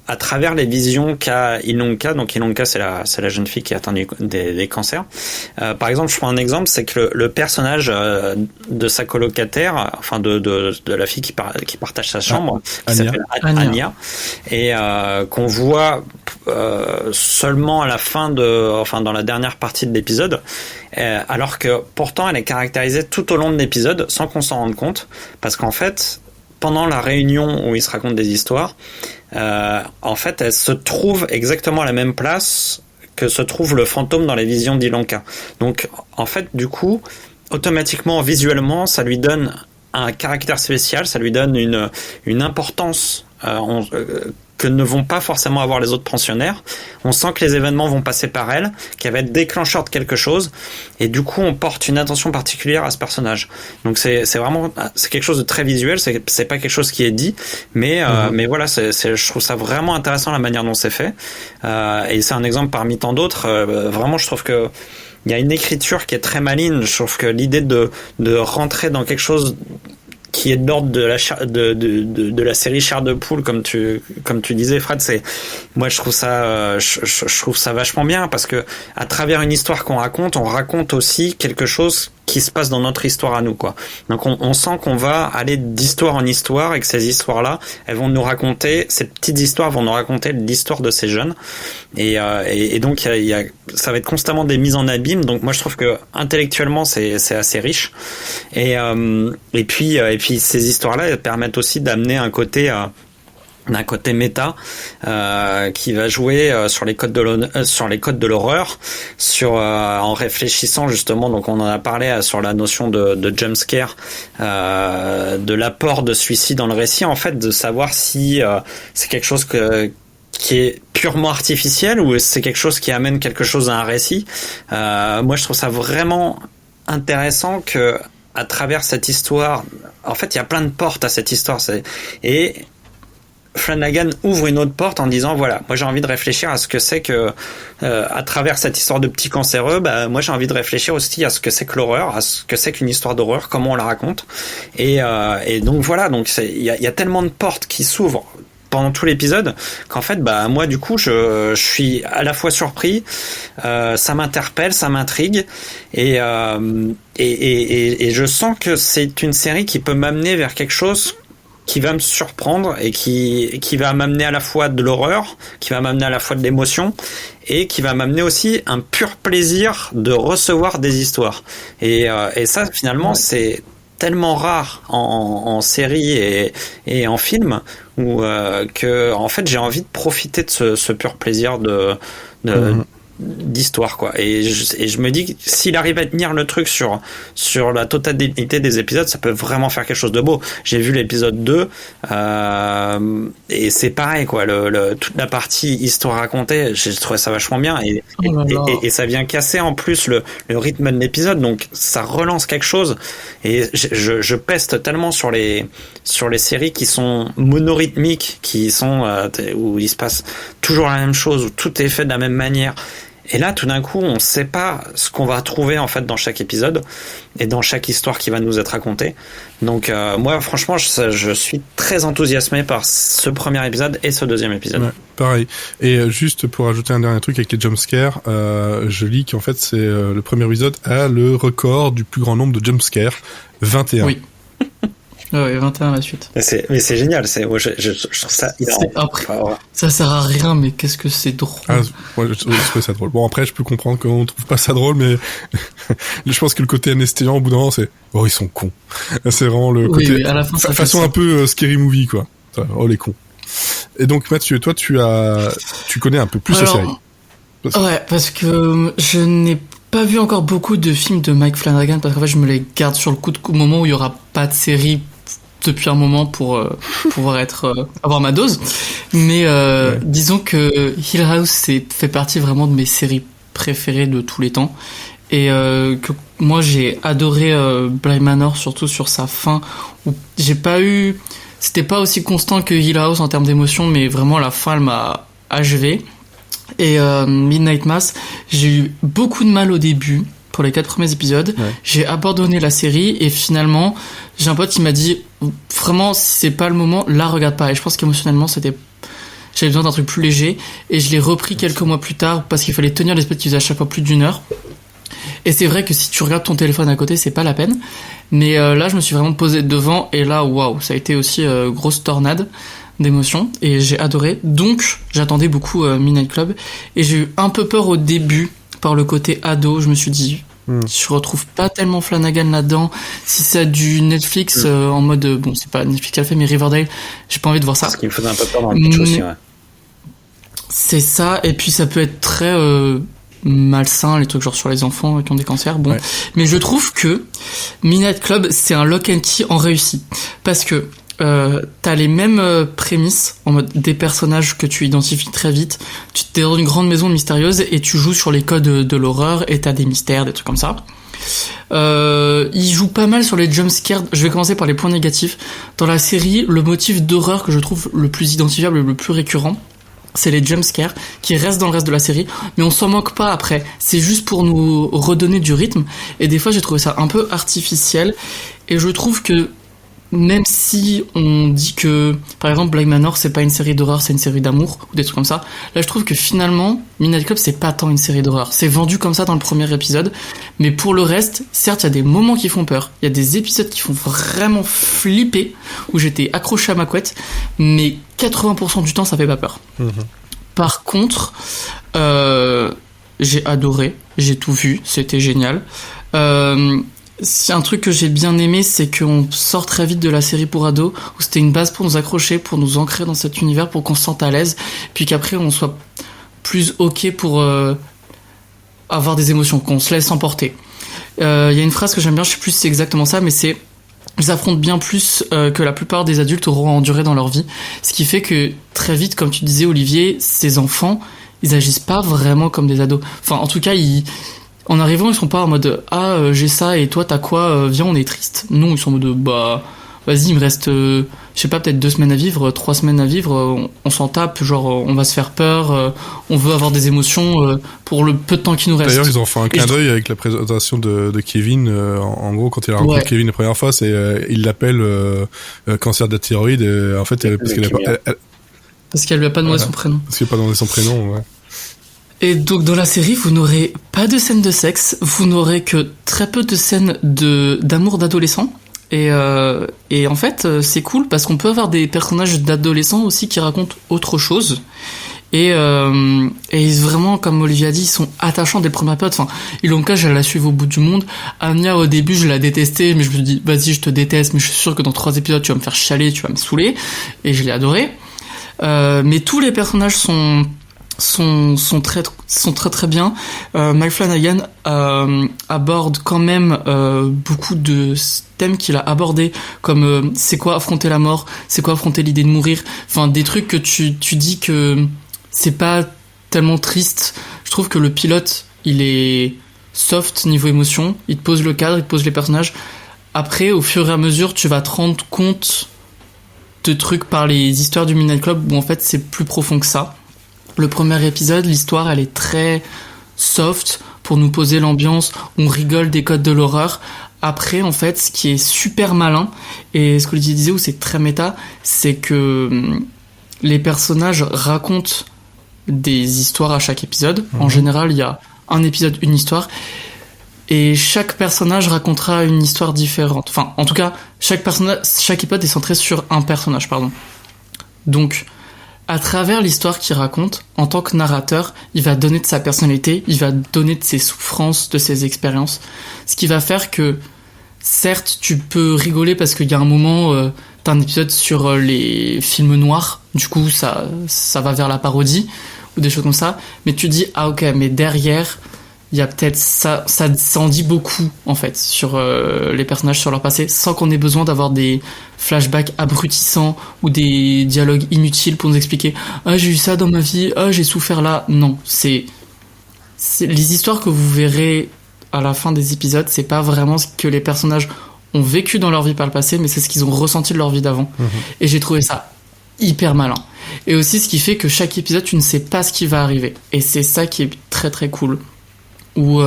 à travers les visions qu'a Ilonka. Donc Ilonka, c'est la jeune fille qui a atteint des cancers. Par exemple, je prends un exemple, c'est que le personnage de sa colocataire, enfin de la fille qui partage sa chambre, qui s'appelle Anya, et qu'on voit seulement à la fin dans la dernière partie de l'épisode, alors que pourtant elle est caractérisée tout au long de l'épisode sans qu'on s'en rende compte, parce qu'en fait, pendant la réunion où ils se racontent des histoires, en fait, elle se trouve exactement à la même place que se trouve le fantôme dans les visions d'Ilonka. Donc, en fait, du coup, automatiquement, visuellement, ça lui donne un caractère spécial, ça lui donne une importance que ne vont pas forcément avoir les autres pensionnaires. On sent que les événements vont passer par elle, qu'elle va être déclencheur de quelque chose, et du coup on porte une attention particulière à ce personnage. Donc c'est vraiment quelque chose de très visuel, c'est pas quelque chose qui est dit, mais voilà, je trouve ça vraiment intéressant la manière dont c'est fait, et c'est un exemple parmi tant d'autres. Vraiment, je trouve que il y a une écriture qui est très maligne. Je trouve que l'idée de rentrer dans quelque chose qui est de l'ordre de la série chair de poule, comme tu disais, Fred, moi je trouve ça vachement bien, parce que à travers une histoire qu'on raconte, on raconte aussi quelque chose qui se passe dans notre histoire à nous, quoi. Donc on sent qu'on va aller d'histoire en histoire, et que ces histoires-là, elles vont nous raconter, ces petites histoires vont nous raconter l'histoire de ces jeunes, et donc ça va être constamment des mises en abîme. Donc moi je trouve que intellectuellement c'est assez riche, et puis ces histoires-là, elles permettent aussi d'amener un côté méta qui va jouer sur les codes de l'horreur, en réfléchissant justement, donc on en a parlé sur la notion de jumpscare, de l'apport de celui-ci dans le récit, en fait, de savoir si c'est quelque chose qui est purement artificiel, ou c'est quelque chose qui amène quelque chose à un récit. Moi je trouve ça vraiment intéressant que à travers cette histoire, en fait il y a plein de portes à cette histoire, et Flanagan ouvre une autre porte en disant voilà, moi j'ai envie de réfléchir à ce que c'est que à travers cette histoire de petits cancéreux, moi j'ai envie de réfléchir aussi à ce que c'est que l'horreur, à ce que c'est qu'une histoire d'horreur, comment on la raconte, et donc voilà, donc il y a tellement de portes qui s'ouvrent pendant tout l'épisode qu'en fait moi du coup je suis à la fois surpris, ça m'interpelle, ça m'intrigue, et je sens que c'est une série qui peut m'amener vers quelque chose qui va me surprendre, et qui va m'amener à la fois de l'horreur, qui va m'amener à la fois de l'émotion, et qui va m'amener aussi un pur plaisir de recevoir des histoires. Et ça, finalement, c'est tellement rare en série et en film, où que en fait j'ai envie de profiter de ce pur plaisir d'histoire, quoi. Et je me dis que s'il arrive à tenir le truc sur la totalité des épisodes, ça peut vraiment faire quelque chose de beau. J'ai vu l'épisode 2 et c'est pareil, quoi. Toute la partie histoire racontée, j'ai trouvé ça vachement bien, et ça vient casser en plus le rythme de l'épisode, donc ça relance quelque chose. Et je peste tellement sur les séries qui sont monorhythmiques, qui sont où il se passe toujours la même chose, où tout est fait de la même manière. Et là, tout d'un coup, on ne sait pas ce qu'on va trouver en fait dans chaque épisode et dans chaque histoire qui va nous être racontée. Donc moi, franchement, je suis très enthousiasmé par ce premier épisode et ce deuxième épisode. Ouais, pareil. Et juste pour ajouter un dernier truc avec les jumpscares, je lis qu'en fait, c'est le premier épisode a le record du plus grand nombre de jumpscares, 21. Oui. Ouais, 21 à la suite. Mais c'est génial, je trouve ça hilarant. Après, ça sert à rien, mais qu'est-ce que c'est drôle. Moi, je trouve ça drôle. Bon, après, je peux comprendre qu'on trouve pas ça drôle, mais je pense que le côté anesthésiant, au bout d'un moment, c'est ils sont cons. C'est vraiment le côté... Oui, à la fin, façon un peu scary movie, quoi. Oh, les cons. Et donc, Mathieu, toi, tu connais un peu plus la série. Ouais, parce que je n'ai pas vu encore beaucoup de films de Mike Flanagan, parce qu'en fait, je me les garde sur le coup au moment où il y aura pas de série depuis un moment pour pouvoir avoir ma dose. Mais disons que Hill House fait partie vraiment de mes séries préférées de tous les temps, et que moi j'ai adoré Bly Manor, surtout sur sa fin, où c'était pas aussi constant que Hill House en termes d'émotion, mais vraiment la fin elle m'a achevé. Et Midnight Mass, j'ai eu beaucoup de mal au début pour les 4 premiers épisodes. Ouais. J'ai abandonné la série, et finalement j'ai un pote qui m'a dit vraiment, si c'est pas le moment, là regarde pas. Et je pense qu'émotionnellement j'avais besoin d'un truc plus léger, et je l'ai repris quelques mois plus tard parce qu'il fallait tenir l'épisode qui faisait à chaque fois plus d'1 heure. Et c'est vrai que si tu regardes ton téléphone à côté, c'est pas la peine. Mais là je me suis vraiment posé devant, et là waouh, ça a été aussi grosse tornade d'émotions, et j'ai adoré. Donc j'attendais beaucoup Midnight Club, et j'ai eu un peu peur au début par le côté ado. Je me suis dit je retrouve pas tellement Flanagan là-dedans. Si c'est du Netflix en mode bon, c'est pas Netflix qui a fait, mais Riverdale, j'ai pas envie de voir ça. Ce qui me faisait un peu peur dans le pitch aussi, ouais. C'est ça. Et puis ça peut être très malsains, les trucs genre sur les enfants qui ont des cancers, bon. Ouais. Mais je trouve que Midnight Club, c'est un lock and key en réussi. Parce que t'as les mêmes prémices, en mode des personnages que tu identifies très vite, tu t'es dans une grande maison mystérieuse et tu joues sur les codes de l'horreur et t'as des mystères, des trucs comme ça. Il joue pas mal sur les jumpscares. Je vais commencer par les points négatifs. Dans la série, le motif d'horreur que je trouve le plus identifiable et le plus récurrent, c'est les jumpscares qui restent dans le reste de la série, mais on s'en moque pas après. C'est juste pour nous redonner du rythme. Et des fois, j'ai trouvé ça un peu artificiel. Et je trouve que même si on dit que, par exemple, Bly Manor, c'est pas une série d'horreur, c'est une série d'amour, ou des trucs comme ça, là je trouve que finalement, Midnight Club, c'est pas tant une série d'horreur. C'est vendu comme ça dans le premier épisode, mais pour le reste, certes, il y a des moments qui font peur, il y a des épisodes qui font vraiment flipper, où j'étais accroché à ma couette, mais 80% du temps, ça fait pas peur. Par contre, j'ai adoré, j'ai tout vu, c'était génial. C'est un truc que j'ai bien aimé, c'est qu'on sort très vite de la série pour ados, où c'était une base pour nous accrocher, pour nous ancrer dans cet univers, pour qu'on se sente à l'aise, puis qu'après on soit plus ok pour avoir des émotions, qu'on se laisse emporter. Y a une phrase que j'aime bien, je sais plus si c'est exactement ça, mais c'est ils affrontent bien plus que la plupart des adultes auront enduré dans leur vie, ce qui fait que très vite, comme tu disais Olivier, ces enfants, ils agissent pas vraiment comme des ados. Enfin, en tout cas, en arrivant, ils sont pas en mode j'ai ça et toi t'as quoi, viens on est triste. Non, ils sont en mode vas-y, il me reste je sais pas, peut-être 2 semaines à vivre, 3 semaines à vivre, on s'en tape, genre on va se faire peur, on veut avoir des émotions pour le peu de temps qui nous reste. D'ailleurs, ils ont fait un clin d'œil avec la présentation de Kevin, en gros quand il a rencontré Kevin la première fois, c'est il l'appelle cancer de la thyroïde, en fait parce qu'elle lui a pas demandé son prénom. Parce qu'elle a pas demandé son prénom, ouais. Et donc dans la série, vous n'aurez pas de scènes de sexe, vous n'aurez que très peu de scènes d'amour d'adolescents. Et en fait, c'est cool parce qu'on peut avoir des personnages d'adolescents aussi qui racontent autre chose. Et vraiment, comme Olivier a dit, ils sont attachants dès le premier épisode. Enfin, Ilonka, je la suivre au bout du monde. Anya, au début, je la détestais, mais je me dis, vas-y, je te déteste, mais je suis sûr que dans 3 épisodes, tu vas me faire chialer, tu vas me saouler. Et je l'ai adoré. Mais tous les personnages sont très bien. Mike Flanagan aborde quand même beaucoup de thèmes qu'il a abordés, comme c'est quoi affronter la mort, c'est quoi affronter l'idée de mourir, enfin des trucs que tu dis que c'est pas tellement triste. Je trouve que le pilote, il est soft niveau émotion, il te pose le cadre, il te pose les personnages. Après, au fur et à mesure, tu vas te rendre compte de trucs par les histoires du Midnight Club où en fait c'est plus profond que ça. Le premier épisode, l'histoire, elle est très soft pour nous poser l'ambiance. On rigole des codes de l'horreur. Après, en fait, ce qui est super malin, et ce que Olivier disait où c'est très méta, c'est que les personnages racontent des histoires à chaque épisode. En général, il y a un épisode, une histoire. Et chaque personnage racontera une histoire différente. Enfin, en tout cas, chaque épisode est centré sur un personnage, pardon. Donc, à travers l'histoire qu'il raconte, en tant que narrateur, il va donner de sa personnalité, il va donner de ses souffrances, de ses expériences. Ce qui va faire que, certes, tu peux rigoler parce qu'il y a un moment, t'as un épisode sur les films noirs, du coup, ça va vers la parodie, ou des choses comme ça, mais tu dis, ah ok, mais derrière, il y a peut-être ça en dit beaucoup, en fait, sur les personnages, sur leur passé, sans qu'on ait besoin d'avoir des flashbacks abrutissants ou des dialogues inutiles pour nous expliquer « Ah, j'ai eu ça dans ma vie, ah, j'ai souffert là ». Non, c'est les histoires que vous verrez à la fin des épisodes, c'est pas vraiment ce que les personnages ont vécu dans leur vie par le passé, mais c'est ce qu'ils ont ressenti de leur vie d'avant. Et j'ai trouvé ça hyper malin. Et aussi, ce qui fait que chaque épisode, tu ne sais pas ce qui va arriver. Et c'est ça qui est très très cool. Où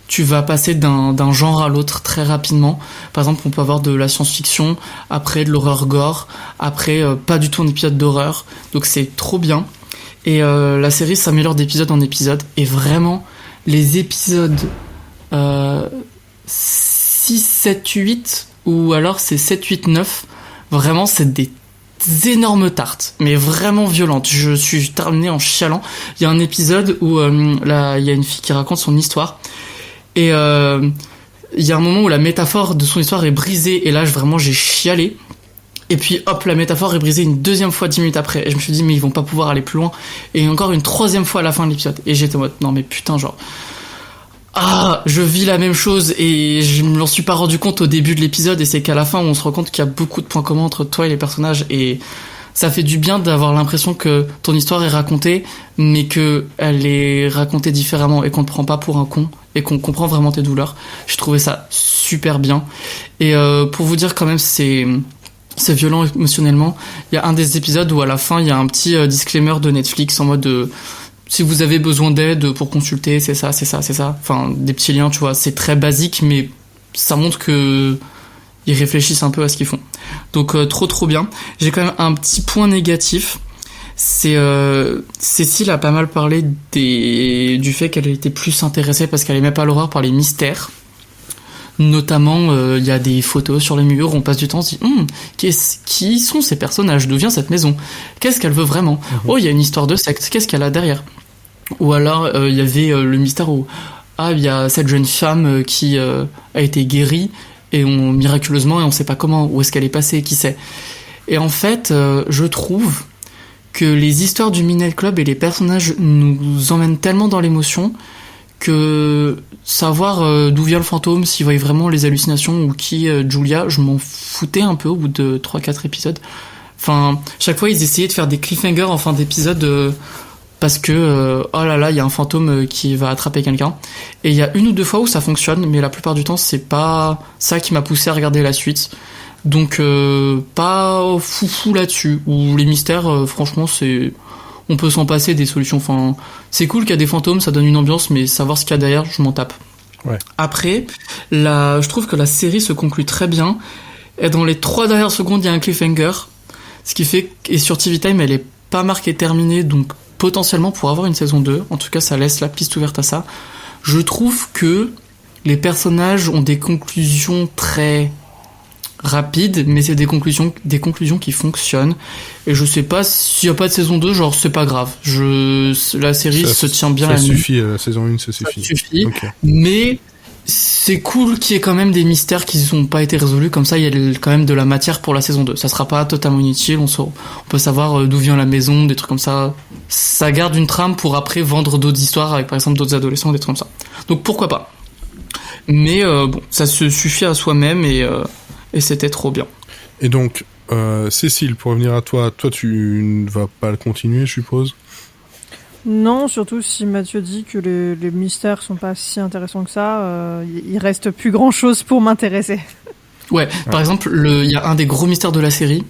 tu vas passer d'un genre à l'autre très rapidement. Par exemple, on peut avoir de la science-fiction, après de l'horreur gore, après pas du tout un épisode d'horreur. Donc c'est trop bien. Et la série s'améliore d'épisode en épisode. Et vraiment, les épisodes 6, 7, 8, ou alors c'est 7, 8, 9, vraiment c'est des énormes tartes, mais vraiment violentes. Je suis terminé en chialant. Il y a un épisode où là, il y a une fille qui raconte son histoire et il y a un moment où la métaphore de son histoire est brisée et là vraiment j'ai chialé. Et puis hop, la métaphore est brisée une deuxième fois 10 minutes après. Et je me suis dit, mais ils vont pas pouvoir aller plus loin. Et encore une troisième fois à la fin de l'épisode. Et j'étais en mode, non mais putain, genre... Ah, je vis la même chose et je m'en suis pas rendu compte au début de l'épisode. Et c'est qu'à la fin, on se rend compte qu'il y a beaucoup de points communs entre toi et les personnages. Et ça fait du bien d'avoir l'impression que ton histoire est racontée, mais que elle est racontée différemment et qu'on te prend pas pour un con et qu'on comprend vraiment tes douleurs. J'ai trouvé ça super bien. Et pour vous dire quand même, c'est violent émotionnellement. Il y a un des épisodes où à la fin il y a un petit disclaimer de Netflix en mode si vous avez besoin d'aide pour consulter, c'est ça. Enfin, des petits liens, tu vois, c'est très basique, mais ça montre que ils réfléchissent un peu à ce qu'ils font. Donc trop bien. J'ai quand même un petit point négatif. C'est Cécile a pas mal parlé du fait qu'elle était plus intéressée parce qu'elle aimait pas l'horreur par les mystères. Notamment, il y a des photos sur les murs, on passe du temps, on se dit qui sont ces personnages, d'où vient cette maison, qu'est-ce qu'elle veut vraiment, oh il y a une histoire de secte, qu'est-ce qu'elle a derrière. Ou alors il y avait le mystère où il y a cette jeune femme qui a été guérie et miraculeusement et on sait pas comment, où est-ce qu'elle est passée, qui sait. Et en fait, je trouve que les histoires du Midnight Club et les personnages nous emmènent tellement dans l'émotion que savoir d'où vient le fantôme, s'il voyait vraiment les hallucinations ou qui Julia, je m'en foutais un peu au bout de 3-4 épisodes. Enfin, chaque fois ils essayaient de faire des cliffhangers en fin d'épisode parce que oh là là, il y a un fantôme qui va attraper quelqu'un. Et il y a une ou deux fois où ça fonctionne, mais la plupart du temps c'est pas ça qui m'a poussé à regarder la suite. Donc pas foufou là-dessus. Ou les mystères, franchement on peut s'en passer des solutions. Enfin, c'est cool qu'il y a des fantômes, ça donne une ambiance, mais savoir ce qu'il y a derrière, je m'en tape. Ouais. Après, je trouve que la série se conclut très bien. Et dans les 3 dernières secondes, il y a un cliffhanger. Ce qui fait, et sur TV Time, elle est pas marquée terminée, donc potentiellement pour avoir une saison 2. En tout cas, ça laisse la piste ouverte à ça. Je trouve que les personnages ont des conclusions très rapide, mais c'est des conclusions qui fonctionnent. Et je sais pas s'il y a pas de saison 2, genre c'est pas grave. La série se tient bien. Ça suffit, la saison 1, ça suffit. Ça suffit. Okay. Mais c'est cool qu'il y ait quand même des mystères qui n'ont pas été résolus. Comme ça, il y a quand même de la matière pour la saison 2. Ça sera pas totalement inutile. On peut savoir d'où vient la maison, des trucs comme ça. Ça garde une trame pour après vendre d'autres histoires avec par exemple d'autres adolescents, des trucs comme ça. Donc pourquoi pas. Mais bon, ça se suffit à soi-même et c'était trop bien. Et donc, Cécile, pour revenir à toi tu ne vas pas le continuer, je suppose ? Non, surtout si Mathieu dit que les mystères sont pas si intéressants que ça, il reste plus grand-chose pour m'intéresser. Ouais, par exemple, il y a un des gros mystères de la série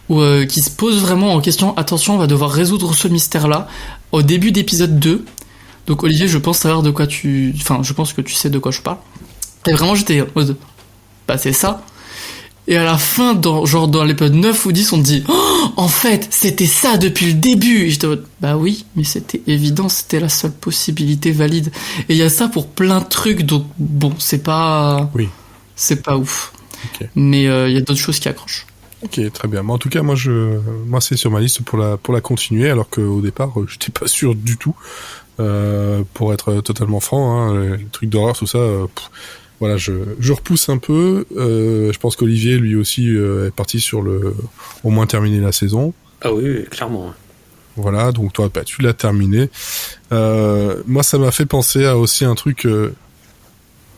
qui se pose vraiment en question. Attention, on va devoir résoudre ce mystère-là au début d'épisode 2. Donc Olivier, je pense savoir de quoi je pense que tu sais de quoi je parle. Et vraiment, j'étais en mode, c'est ça. Et à la fin, dans l'épisode 9 ou 10, on te dit en fait, c'était ça depuis le début. Et j'étais en mode, oui, mais c'était évident, c'était la seule possibilité valide. Et il y a ça pour plein de trucs, donc bon, c'est pas ouf. Okay. Mais il y a d'autres choses qui accrochent. Ok, très bien. Mais en tout cas, moi c'est sur ma liste pour la continuer, alors qu'au départ, j'étais pas sûr du tout. Pour être totalement franc, les trucs d'horreur, tout ça... Voilà, je repousse un peu. Je pense qu'Olivier, lui aussi, est parti sur au moins terminer la saison. Ah oui, clairement. Voilà, donc toi, tu l'as terminé. Moi, ça m'a fait penser à aussi un truc,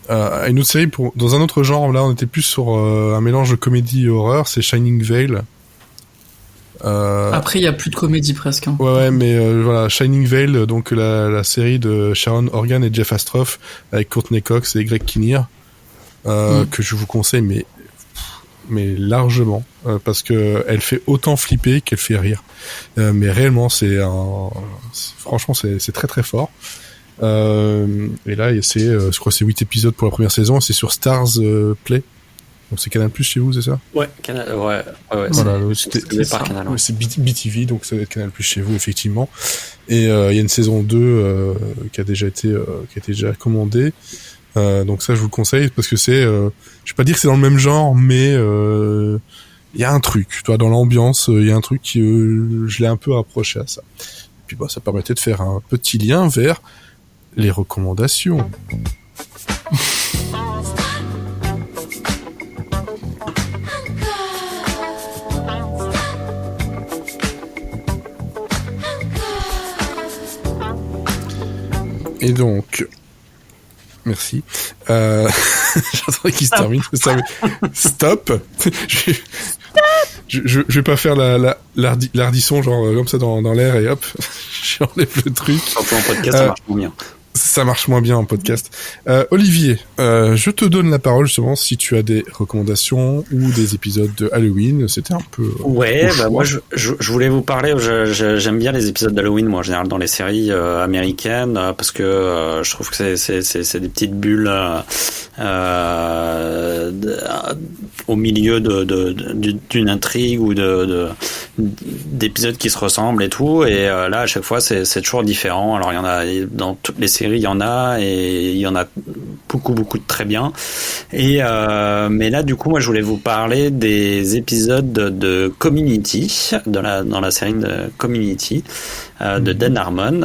à une autre série dans un autre genre. Là, on était plus sur un mélange de comédie et horreur. C'est Shining Vale. Après, il y a plus de comédie presque. Hein. Ouais, mais voilà, Shining Vale, donc la série de Sharon Horgan et Jeff Astrof avec Courtney Cox et Greg Kinnear, que je vous conseille, mais largement, parce que elle fait autant flipper qu'elle fait rire. Mais réellement, franchement, c'est très très fort. Et là, je crois que c'est 8 épisodes pour la première saison. C'est sur Stars Play. Donc c'est Canal Plus chez vous, c'est ça ? Ouais, Canal. Ouais. Voilà, c'est par Canal. Ouais. C'est BTV, donc ça va être Canal Plus chez vous effectivement. Et il y a une saison 2 qui a déjà été commandée. Donc ça, je vous le conseille parce que je vais pas dire que c'est dans le même genre, mais il y a un truc, tu vois, dans l'ambiance, il y a un truc qui je l'ai un peu rapproché à ça. Et puis ça permettait de faire un petit lien vers les recommandations. Et donc, merci. J'attends qu'il se termine. Stop. Je vais pas faire l'ardisson genre comme ça dans l'air et hop, j'enlève le truc. Surtout en podcast, ça marche moins bien. Ça marche moins bien en podcast. Olivier, je te donne la parole justement si tu as des recommandations ou des épisodes de Halloween. C'était un peu... Ouais, moi je voulais vous parler, j'aime bien les épisodes d'Halloween, moi en général dans les séries américaines, parce que je trouve que c'est des petites bulles au milieu d'une intrigue ou d'épisodes qui se ressemblent et tout, et là à chaque fois c'est toujours différent. Alors il y en a dans toutes les séries, il y en a, et il y en a beaucoup de très bien, et mais là du coup moi je voulais vous parler des épisodes de Community, dans la série de Community de Dan Harmon,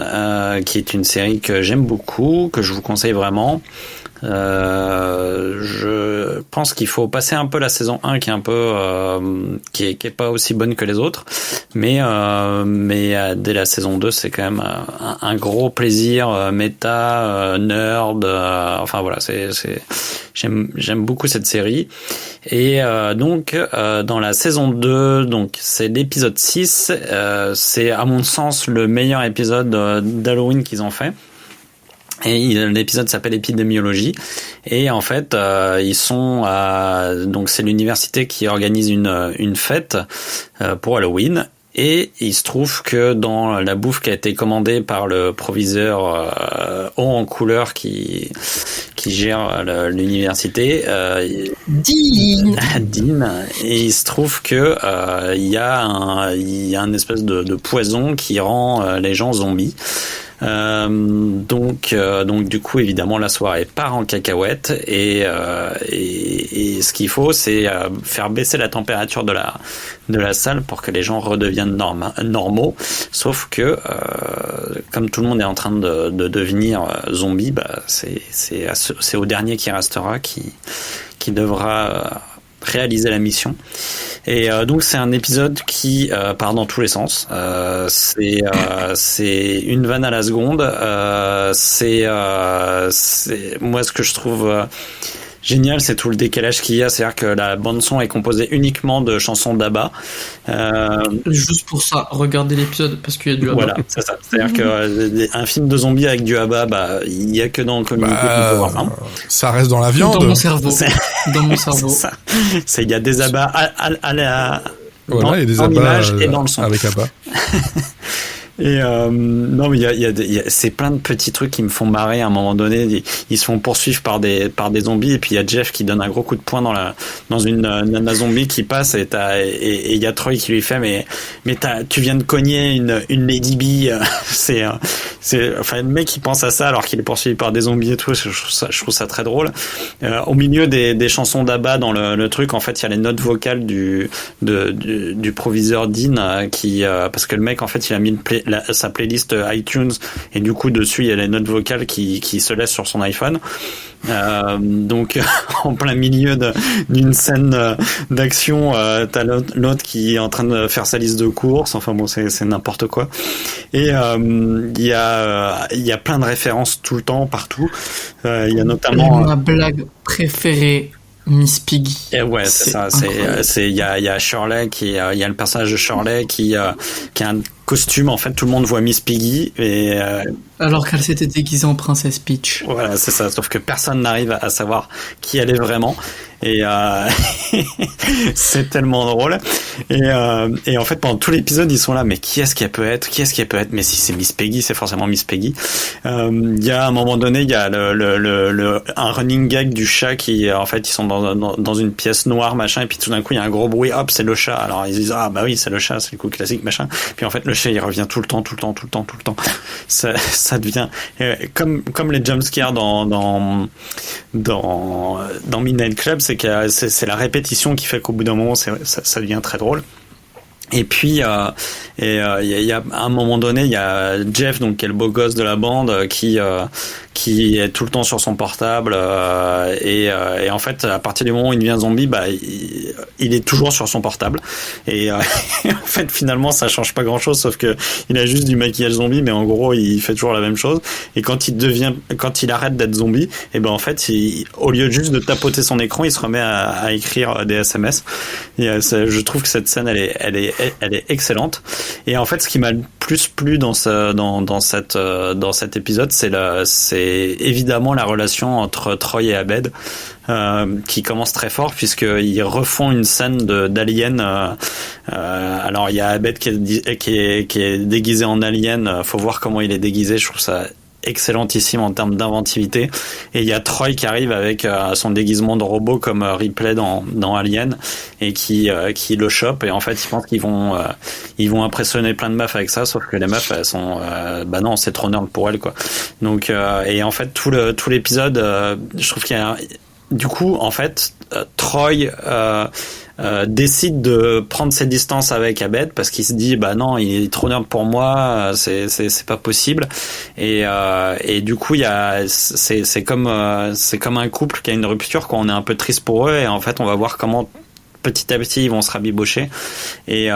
qui est une série que j'aime beaucoup, que je vous conseille vraiment. Je pense qu'il faut passer un peu la saison 1 qui est un peu qui est pas aussi bonne que les autres, mais dès la saison 2 c'est quand même un gros plaisir, méta, nerd, enfin voilà, j'aime beaucoup cette série. Et donc dans la saison 2, donc c'est l'épisode 6, c'est à mon sens le meilleur épisode d'Halloween qu'ils ont fait. Et l'épisode s'appelle Épidémiologie, et en fait ils sont donc c'est l'université qui organise une fête pour Halloween, et il se trouve que dans la bouffe qui a été commandée par le proviseur haut en couleur qui gère l'université, Dean, et il se trouve que il y a un espèce de poison qui rend les gens zombies. Donc du coup évidemment la soirée part en cacahuète, et ce qu'il faut c'est faire baisser la température de la salle pour que les gens redeviennent normaux, sauf que comme tout le monde est en train de devenir zombie, c'est au dernier qui restera qui devra réaliser la mission. Et donc c'est un épisode qui part dans tous les sens. C'est une vanne à la seconde. C'est moi ce que je trouve génial, c'est tout le décalage qu'il y a. C'est-à-dire que la bande son est composée uniquement de chansons d'ABBA. Juste pour ça, regardez l'épisode parce qu'il y a du ABBA. Voilà, c'est ça. C'est-à-dire que un film de zombies avec du ABBA, il y a que dans Community qu'on peut voir ça. Ça reste dans la viande. Dans mon cerveau. Dans mon cerveau. Il y a des ABBA voilà, il y a des dans l'image ABBA et dans le son. avec ABBA. Et non, mais c'est plein de petits trucs qui me font marrer. À un moment donné, ils se font poursuivre par des zombies, et puis il y a Jeff qui donne un gros coup de poing dans une nana zombie qui passe, et il y a Troy qui lui fait mais tu viens de cogner une Lady Bee. c'est enfin le mec qui pense à ça alors qu'il est poursuivi par des zombies et tout. Je trouve ça très drôle. Au milieu des chansons d'ABBA dans le truc, en fait il y a les notes vocales du proviseur Dean, qui parce que le mec en fait il a mis sa playlist iTunes, et du coup dessus il y a les notes vocales qui se laissent sur son iPhone. Donc en plein milieu d'une scène d'action, t'as l'autre qui est en train de faire sa liste de courses. Enfin bon, c'est n'importe quoi. Et il y a plein de références tout le temps, partout. Il y a notamment ma blague préférée, Miss Piggy. Et ouais, c'est ça. Il y a Shirley il y a le personnage de Shirley qui a un costume. En fait, tout le monde voit Miss Piggy, et alors qu'elle s'était déguisée en princesse Peach. Voilà, c'est ça. Sauf que personne n'arrive à savoir qui elle est vraiment. Et c'est tellement drôle. Et en fait, pendant tout l'épisode, ils sont là. Mais qui est-ce qu'elle peut être? Mais si c'est Miss Piggy, c'est forcément Miss Piggy. Il y a à un moment donné, il y a un running gag du chat qui, en fait, ils sont dans une pièce noire, machin, et puis tout d'un coup, il y a un gros bruit. Hop, c'est le chat. Alors ils disent bah oui, c'est le chat, c'est le coup classique, machin. Puis en fait, le chat, il revient tout le temps. Ça devient comme les jumpscares dans Midnight Club, c'est la répétition qui fait qu'au bout d'un moment ça devient très drôle. Et puis, il y a à un moment donné, il y a Jeff, donc qui est le beau gosse de la bande, qui est tout le temps sur son portable, et en fait, à partir du moment où il devient zombie, il est toujours sur son portable. Et en fait, finalement, ça change pas grand-chose, sauf que il a juste du maquillage zombie, mais en gros, il fait toujours la même chose. Et quand il arrête d'être zombie, et en fait, au lieu juste de tapoter son écran, il se remet à écrire des SMS. Et je trouve que cette scène, elle est excellente. Et en fait, ce qui m'a le plus plu dans cet épisode, c'est évidemment la relation entre Troy et Abed, qui commence très fort puisqu'ils refont une scène d'Alien. Alors il y a Abed qui est déguisé en Alien. Faut voir comment il est déguisé. Je trouve ça excellentissime en termes d'inventivité. Et il y a Troy qui arrive avec son déguisement de robot comme Ripley dans Alien, et qui le chope. Et en fait, ils pensent qu'ils vont impressionner plein de meufs avec ça, sauf que les meufs, elles sont non, c'est trop nerd pour elles, quoi. Donc et en fait tout l'épisode, je trouve qu'il y a du coup en fait Troy décide de prendre ses distances avec Abed parce qu'il se dit non, il est trop nerd pour moi, c'est pas possible. Et du coup c'est comme un couple qui a une rupture, quoi. On est un peu triste pour eux, et en fait on va voir comment petit à petit ils vont se rabibocher, et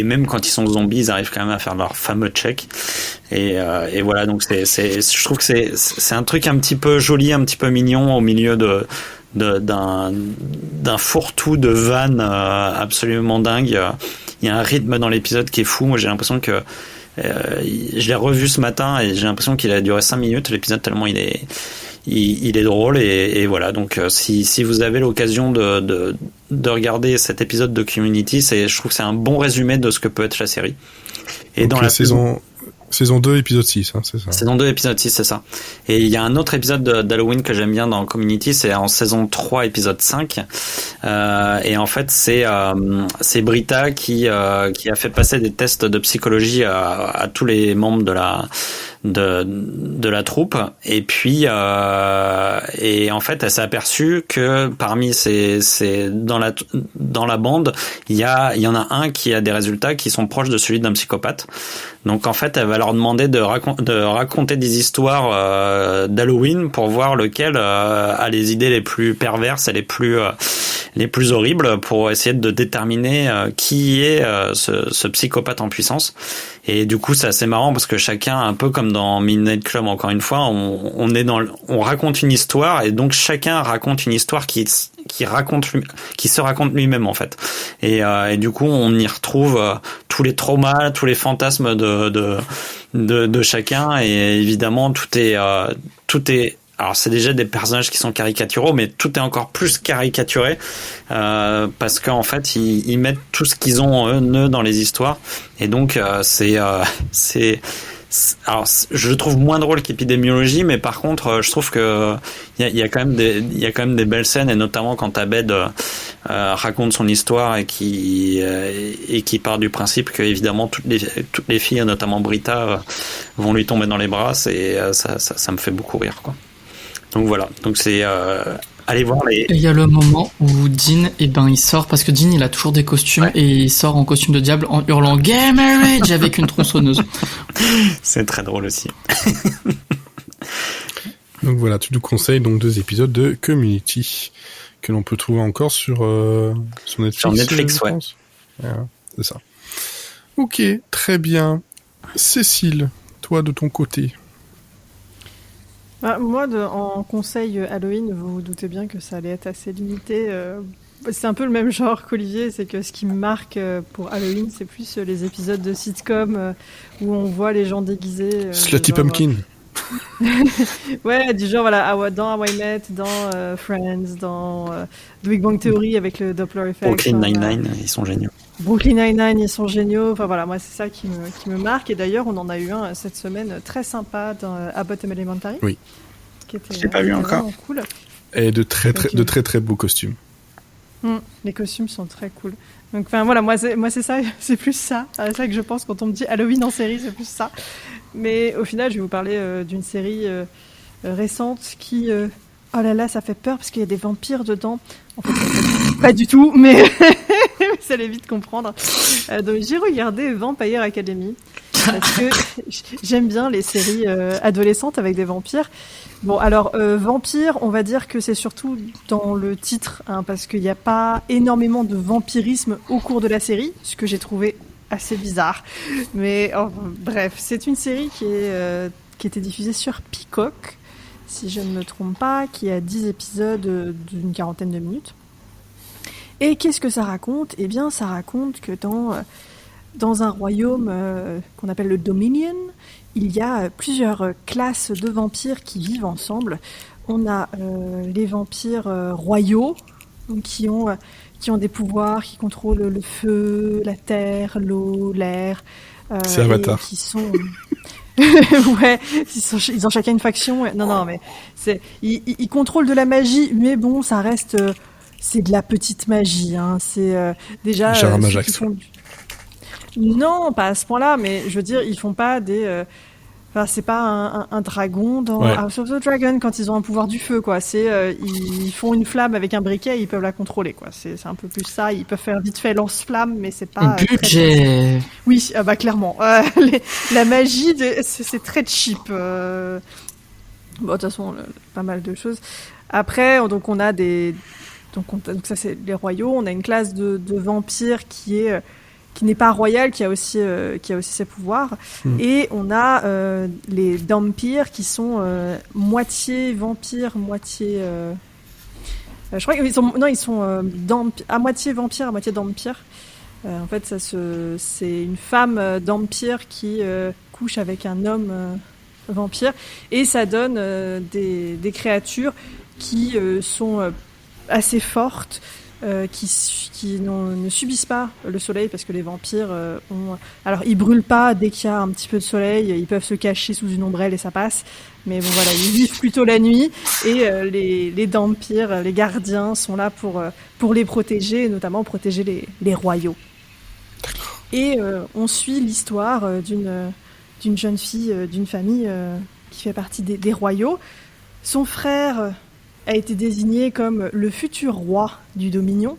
même quand ils sont zombies, ils arrivent quand même à faire leur fameux check, et voilà. Donc je trouve que c'est un truc un petit peu joli, un petit peu mignon au milieu d'un fourre-tout de vannes absolument dingue. Il y a un rythme dans l'épisode qui est fou. Moi j'ai l'impression que je l'ai revu ce matin et j'ai l'impression qu'il a duré 5 minutes l'épisode, tellement il est drôle, et voilà. Donc si vous avez l'occasion de regarder cet épisode de Community, je trouve que c'est un bon résumé de ce que peut être la série. Et donc dans la saison 2, épisode 6, c'est ça. Saison 2, épisode 6, c'est ça. Et il y a un autre épisode d'Halloween que j'aime bien dans Community, c'est en saison 3, épisode 5. Et en fait, c'est Britta qui a fait passer des tests de psychologie à tous les membres de la troupe. Et puis, et en fait, elle s'est aperçue que parmi dans la bande, il y en a un qui a des résultats qui sont proches de celui d'un psychopathe. Donc en fait, elle va leur demander de raconter des histoires d'Halloween pour voir lequel a les idées les plus perverses et les plus horribles, pour essayer de déterminer qui est ce psychopathe en puissance. Et du coup, c'est assez marrant parce que chacun, un peu comme dans Midnight Club, encore une fois, on raconte une histoire, et donc chacun raconte une histoire qui se raconte lui-même, en fait. Et du coup, on y retrouve tous les traumas, tous les fantasmes de chacun, et évidemment tout est alors c'est déjà des personnages qui sont caricaturaux, mais tout est encore plus caricaturé parce qu'en fait ils mettent tout ce qu'ils ont en eux dans les histoires, et donc alors je le trouve moins drôle qu'Épidémiologie, mais par contre je trouve que il y a quand même des belles scènes, et notamment quand Abed raconte son histoire et qui part du principe que évidemment toutes les filles, notamment Britta, vont lui tomber dans les bras. Et ça me fait beaucoup rire, quoi. Donc voilà, donc c'est allez voir les... Il y a le moment où Dean, il sort, parce que Dean il a toujours des costumes, et il sort en costume de diable en hurlant Gay Marriage avec une tronçonneuse. C'est très drôle aussi. Donc voilà, tu nous conseilles donc 2 épisodes de Community que l'on peut trouver encore sur Netflix. Sur Netflix, ouais. Voilà, c'est ça. Ok, très bien. Cécile, toi de ton côté. Moi, en conseil Halloween, vous vous doutez bien que ça allait être assez limité. C'est un peu le même genre qu'Olivier, c'est que ce qui me marque pour Halloween, c'est plus les épisodes de sitcom où on voit les gens déguisés. Slutty Pumpkin. Ouais, du genre, voilà, dans How I Met, dans Friends, dans The Big Bang Theory avec le Doppler Effect. Brooklyn Nine-Nine, ils sont géniaux. Brooklyn Nine-Nine, ils sont géniaux. Enfin voilà, moi c'est ça qui me marque. Et d'ailleurs, on en a eu un cette semaine très sympa dans Abbott Elementary. Oui. Qui était, je l'ai pas vu encore. Cool. Et de très beaux costumes. Les costumes sont très cool. Donc enfin voilà, moi c'est ça, c'est plus ça. C'est ça que je pense quand on me dit Halloween en série, c'est plus ça. Mais au final, je vais vous parler d'une série récente qui oh là là, ça fait peur parce qu'il y a des vampires dedans. En fait, pas du tout, mais vous allez vite comprendre. Donc j'ai regardé Vampire Academy parce que j'aime bien les séries adolescentes avec des vampires. Bon, alors vampire, on va dire que c'est surtout dans le titre, hein, parce qu'il n'y a pas énormément de vampirisme au cours de la série, ce que j'ai trouvé assez bizarre. Mais bref, c'est une série qui était diffusée sur Peacock, si je ne me trompe pas, qui a 10 épisodes d'une quarantaine de minutes. Et qu'est-ce que ça raconte ? Eh bien, ça raconte que dans un royaume qu'on appelle le Dominion, il y a plusieurs classes de vampires qui vivent ensemble. On a les vampires royaux, donc qui ont des pouvoirs, qui contrôlent le feu, la terre, l'eau, l'air. C'est Avatar. Qui sont... ouais, ils ont chacun une faction. Non, mais ils contrôlent de la magie, mais bon, ça reste... c'est de la petite magie. Hein. C'est déjà... Non, pas à ce point-là, mais je veux dire, ils font pas des... Enfin, c'est pas un dragon dans House of the Dragon quand ils ont un pouvoir du feu, quoi. C'est ils font une flamme avec un briquet et ils peuvent la contrôler, quoi. C'est un peu plus ça. Ils peuvent faire vite fait lance-flamme, mais c'est pas... budget. Oui, bah clairement. La magie, c'est très cheap. Bon, de toute façon, pas mal de choses. Après, donc on a des... Donc ça, c'est les royaux. On a une classe de vampires qui n'est pas royal, qui a aussi ses pouvoirs. Et on a les Dhampires qui sont moitié vampires, moitié... je crois qu'ils sont... Non, ils sont à moitié vampires, à moitié Dhampires. En fait, c'est une femme Dhampire qui couche avec un homme vampire. Et ça donne des créatures qui sont assez fortes, qui ne subissent pas le soleil, parce que les vampires alors ils brûlent pas dès qu'il y a un petit peu de soleil, ils peuvent se cacher sous une ombrelle et ça passe, mais bon voilà, ils vivent plutôt la nuit, et les vampires, les gardiens sont là pour les protéger, et notamment protéger les royaux. Et on suit l'histoire d'une jeune fille d'une famille qui fait partie des royaux. Son frère a été désigné comme le futur roi du Dominion,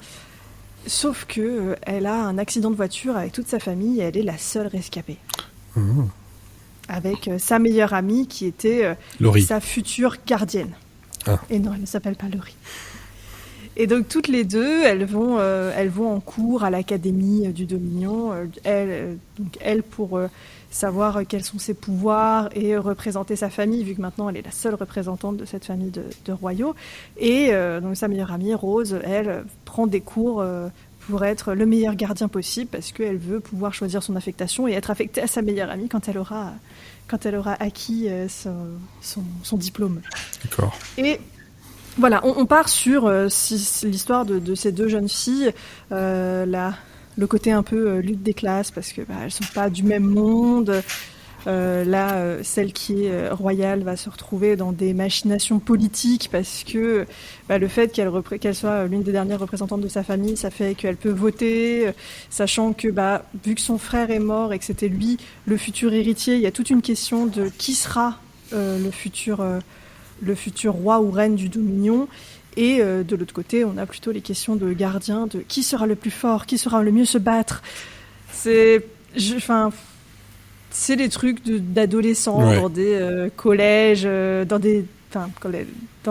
sauf que elle a un accident de voiture avec toute sa famille et elle est la seule rescapée. Avec sa meilleure amie qui était sa future gardienne. Et non, elle ne s'appelle pas Laurie. Et donc toutes les deux, elles vont en cours à l'académie du Dominion. Elle pour savoir quels sont ses pouvoirs et représenter sa famille, vu que maintenant elle est la seule représentante de cette famille de royaux. Et donc sa meilleure amie, Rose, elle prend des cours pour être le meilleur gardien possible, parce qu'elle veut pouvoir choisir son affectation et être affectée à sa meilleure amie quand elle aura acquis son diplôme. D'accord. Et voilà, on part sur l'histoire de ces deux jeunes filles, le côté un peu lutte des classes, parce que elles sont pas du même monde. Celle qui est royale va se retrouver dans des machinations politiques, parce que le fait qu'elle soit l'une des dernières représentantes de sa famille, ça fait qu'elle peut voter, sachant que vu que son frère est mort et que c'était lui le futur héritier, il y a toute une question de qui sera le futur roi ou reine du Dominion. Et de l'autre côté, on a plutôt les questions de gardien, de qui sera le plus fort, qui sera le mieux se battre. C'est des trucs d'adolescents dans des collèges, dans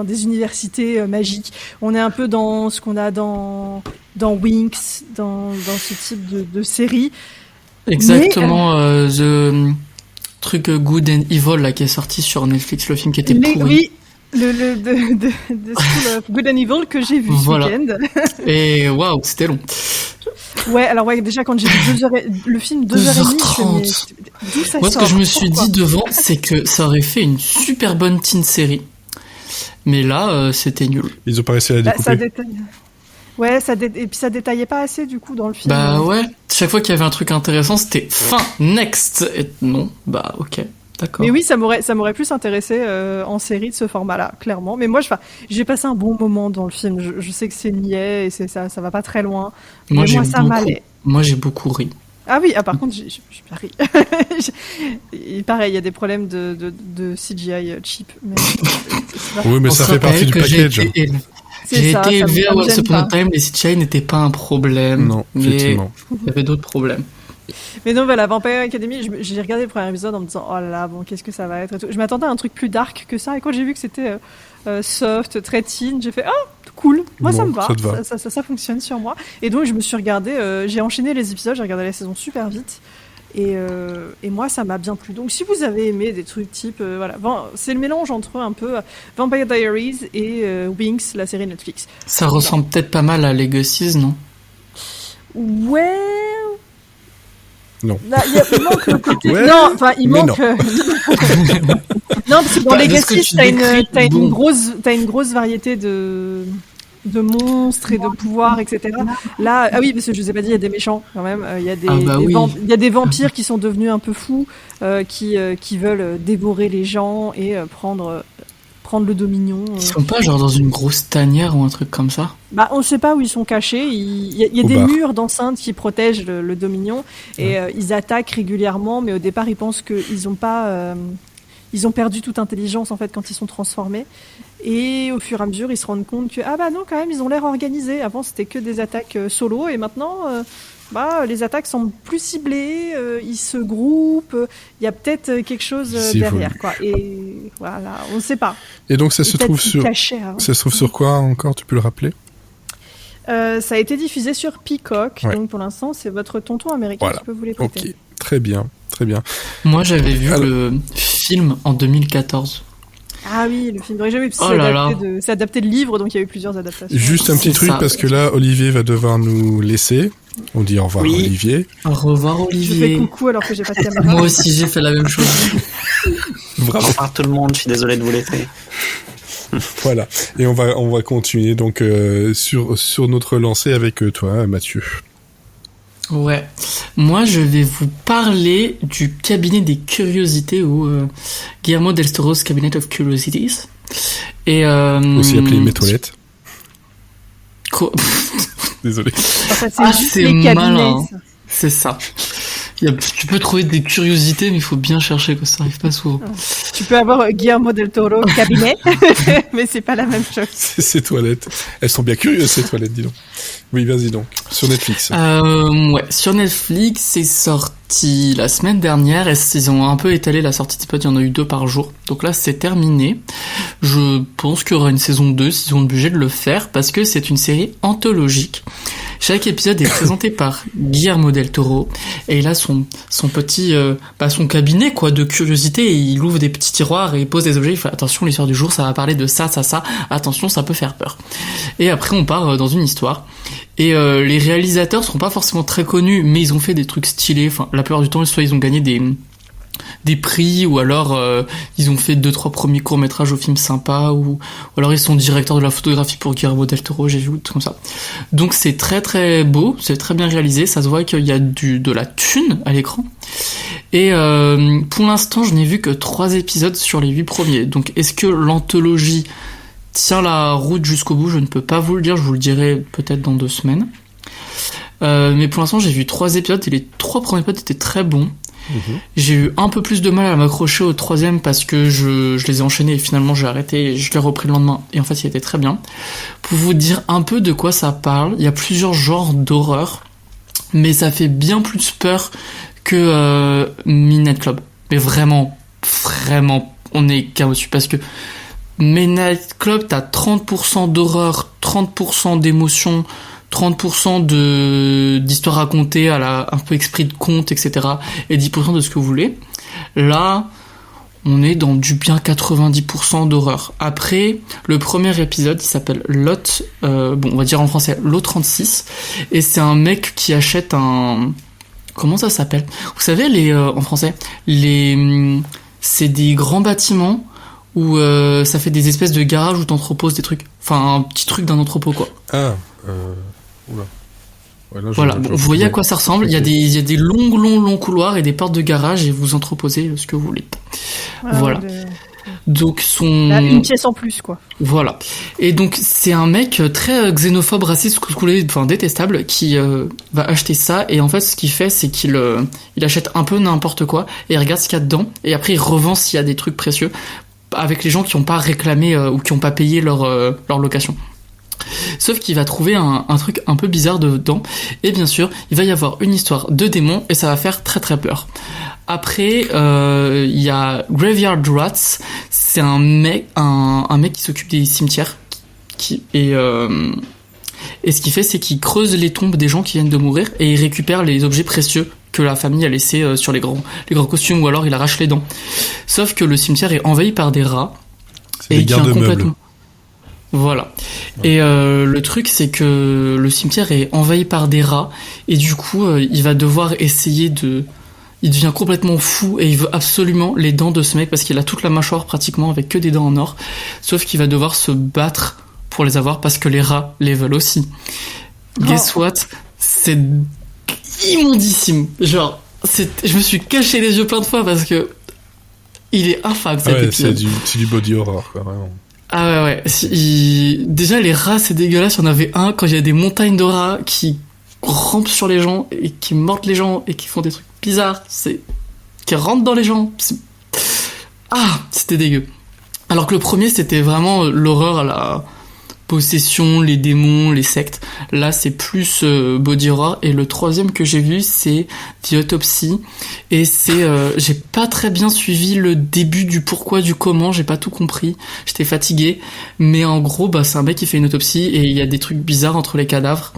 des universités magiques. On est un peu dans ce qu'on a dans Winx, dans ce type de série. Exactement, The truc Good and Evil là, qui est sorti sur Netflix, le film qui était pourri. Oui. The School of Good and Evil que j'ai vu ce week-end. Et waouh, c'était long. Ouais, alors déjà quand j'ai vu le film 2h30, d'où ça moi sort, ce que je me suis dit devant, c'est que ça aurait fait une super bonne teen série. Mais là, c'était nul. Ils ont pas réussi à la découper. Ça détaille. Ouais, et puis ça détaillait pas assez du coup dans le film. Ouais, chaque fois qu'il y avait un truc intéressant, c'était fin, next. Et non, ok. D'accord. Mais oui, ça m'aurait plus intéressé en série de ce format-là, clairement. Mais moi, j'ai passé un bon moment dans le film. Je sais que c'est niais et ça va pas très loin. Moi, ça m'allait. Moi, j'ai beaucoup ri. Ah oui, par contre, j'ai pas ri. Et pareil, il y a des problèmes de CGI cheap. Mais oui, mais ça fait partie du package. J'ai été élevé à Once Upon a pas. Time, les CGI n'étaient pas un problème. Non, effectivement. Mais il y avait d'autres problèmes. Mais non, voilà, Vampire Academy, j'ai regardé le premier épisode en me disant, oh là là, bon, qu'est-ce que ça va être et tout. Je m'attendais à un truc plus dark que ça, et quand j'ai vu que c'était soft, très teen, j'ai fait, oh, cool, moi Bon, ça me va, ça te va. ça fonctionne sur moi. Et donc je me suis regardé, j'ai enchaîné les épisodes, j'ai regardé la saison super vite. Et moi, ça m'a bien plu. Donc, si vous avez aimé des trucs type, voilà, c'est le mélange entre un peu Vampire Diaries et Winx, la série Netflix. Ça ressemble peut-être pas mal à Legacies, non? Ouais. Non. Là, il manque le côté. Ouais, non, enfin, il mais manque. Non, parce que dans Legacy, t'as une grosse variété de monstres et de pouvoirs, etc. Là, ah oui, parce que je vous ai pas dit, il y a des méchants quand même. Il y a il y a des vampires qui sont devenus un peu fous, qui veulent dévorer les gens et prendre le dominion. Ils sont pas genre dans une grosse tanière ou un truc comme ça? Bah, on sait pas où ils sont cachés. Il y a des murs d'enceinte qui protègent le dominion et ils attaquent régulièrement, mais au départ, ils pensent qu'ils ont pas. Ils ont perdu toute intelligence en fait quand ils sont transformés. Et au fur et à mesure, ils se rendent compte que ah bah non, quand même, ils ont l'air organisés. Avant, c'était que des attaques solo, et maintenant, les attaques semblent plus ciblées. Ils se groupent. Il y a peut-être quelque chose derrière, quoi. Et voilà, on ne sait pas. Et donc ça se trouve sur quoi encore? Tu peux le rappeler? Ça a été diffusé sur Peacock. Ouais. Donc pour l'instant, c'est votre tonton américain qui peut vous les prêter. Ok, très bien, très bien. Moi, j'avais vu le film en 2014. Ah oui, le film d'origine, c'est adapté de livres, donc il y a eu plusieurs adaptations. Juste un petit truc, parce que là, Olivier va devoir nous laisser. On dit au revoir, Olivier. Au revoir, Olivier. Je fais coucou alors que j'ai pas de caméra. Moi aussi, j'ai fait la même chose. Bravo. Au revoir tout le monde, je suis désolé de vous laisser. Voilà. Et on va continuer donc sur notre lancée avec toi, Mathieu. Ouais. Moi, je vais vous parler du cabinet des curiosités ou Guillermo del Toro's Cabinet of Curiosities. Et aussi appelé Mes Toilettes. Quoi? Désolé. C'est malin. C'est ça. Tu peux trouver des curiosités, mais il faut bien chercher, que ça arrive pas souvent. Tu peux avoir Guillermo del Toro cabinet, mais c'est pas la même chose. Ces toilettes. Elles sont bien curieuses, ces toilettes, dis donc. Oui, vas-y donc. Sur Netflix. Ouais, sur Netflix, c'est sorti la semaine dernière, et ils ont un peu étalé la sortie d'épisodes, il y en a eu 2 par jour. Donc là, c'est terminé. Je pense qu'il y aura une saison 2 s'ils ont le budget de le faire, parce que c'est une série anthologique. Chaque épisode est présenté par Guillermo del Toro, et il a son petit son cabinet quoi de curiosité, et il ouvre des petits tiroirs et il pose des objets, il fait attention, l'histoire du jour ça va parler de ça, attention, ça peut faire peur. Et après on part dans une histoire. Et les réalisateurs seront pas forcément très connus, mais ils ont fait des trucs stylés. Enfin, la plupart du temps, soit ils ont gagné des prix, ou alors ils ont fait 2-3 premiers courts-métrages au film sympa, ou alors ils sont directeurs de la photographie pour Guillermo del Toro, j'ai vu tout comme ça. Donc c'est très très beau, c'est très bien réalisé, ça se voit qu'il y a de la thune à l'écran. Et pour l'instant, je n'ai vu que 3 épisodes sur les 8 premiers. Donc est-ce que l'anthologie tient la route jusqu'au bout? Je ne peux pas vous le dire, je vous le dirai peut-être dans 2 semaines. Mais pour l'instant, j'ai vu 3 épisodes et les 3 premiers épisodes étaient très bons. J'ai eu un peu plus de mal à m'accrocher au 3e parce que je les ai enchaînés et finalement j'ai arrêté et je l'ai repris le lendemain, et en fait il était très bien. Pour vous dire un peu de quoi ça parle, il y a plusieurs genres d'horreur, mais ça fait bien plus peur que Midnight Club. Mais vraiment, on est carrément dessus, parce que Midnight Club, t'as 30% d'horreur, 30% d'émotion, 30% d'histoire racontée à un peu esprit de conte, etc. et 10% de ce que vous voulez. Là, on est dans du bien 90% d'horreur. Après, le premier épisode, il s'appelle Lot, on va dire en français, Lot 36, et c'est un mec qui achète un... Comment ça s'appelle? Vous savez, en français, c'est des grands bâtiments où ça fait des espèces de garages où t'entreposes des trucs. Enfin, un petit truc d'un entrepôt, quoi. Oula. Ouais, là, voilà, vous voyez à quoi ça ressemble. Il y a des longs couloirs et des portes de garage, et vous entreposez ce que vous voulez. Voilà. Donc une pièce en plus, quoi. Voilà. Et donc c'est un mec très xénophobe, raciste, détestable, qui va acheter ça, et en fait ce qu'il fait, c'est qu'il achète un peu n'importe quoi et il regarde ce qu'il y a dedans, et après il revend s'il y a des trucs précieux avec les gens qui n'ont pas réclamé ou qui n'ont pas payé leur location. Sauf qu'il va trouver un truc un peu bizarre dedans. Et bien sûr, il va y avoir une histoire de démons et ça va faire très très peur. Après, il y a Graveyard Rats. C'est un mec qui s'occupe des cimetières. Et ce qu'il fait, c'est qu'il creuse les tombes des gens qui viennent de mourir et il récupère les objets précieux que la famille a laissés sur les grands costumes, ou alors il arrache les dents. Sauf que le cimetière est envahi par des rats. C'est des garde-meubles. Voilà. Ouais. Et le truc, c'est que le cimetière est envahi par des rats, et du coup, il va devoir essayer de... Il devient complètement fou, et il veut absolument les dents de ce mec, parce qu'il a toute la mâchoire pratiquement, avec que des dents en or. Sauf qu'il va devoir se battre pour les avoir, parce que les rats les veulent aussi. Guess what? C'est immondissime. Genre, je me suis caché les yeux plein de fois, parce que il est infâme, cet épisode. C'est du body horror, quoi, vraiment. Ah ouais. Déjà, les rats, c'est dégueulasse. Il y en avait un, quand il y a des montagnes de rats qui rampent sur les gens et qui mordent les gens et qui font des trucs bizarres, qui rentrent dans les gens. C'était dégueu. Alors que le premier, c'était vraiment l'horreur à la possession, les démons, les sectes. Là, c'est plus body horror. Et le troisième que j'ai vu, c'est The Autopsy. Et j'ai pas très bien suivi le début du pourquoi, du comment. J'ai pas tout compris. J'étais fatigué. Mais en gros, c'est un mec qui fait une autopsie et il y a des trucs bizarres entre les cadavres.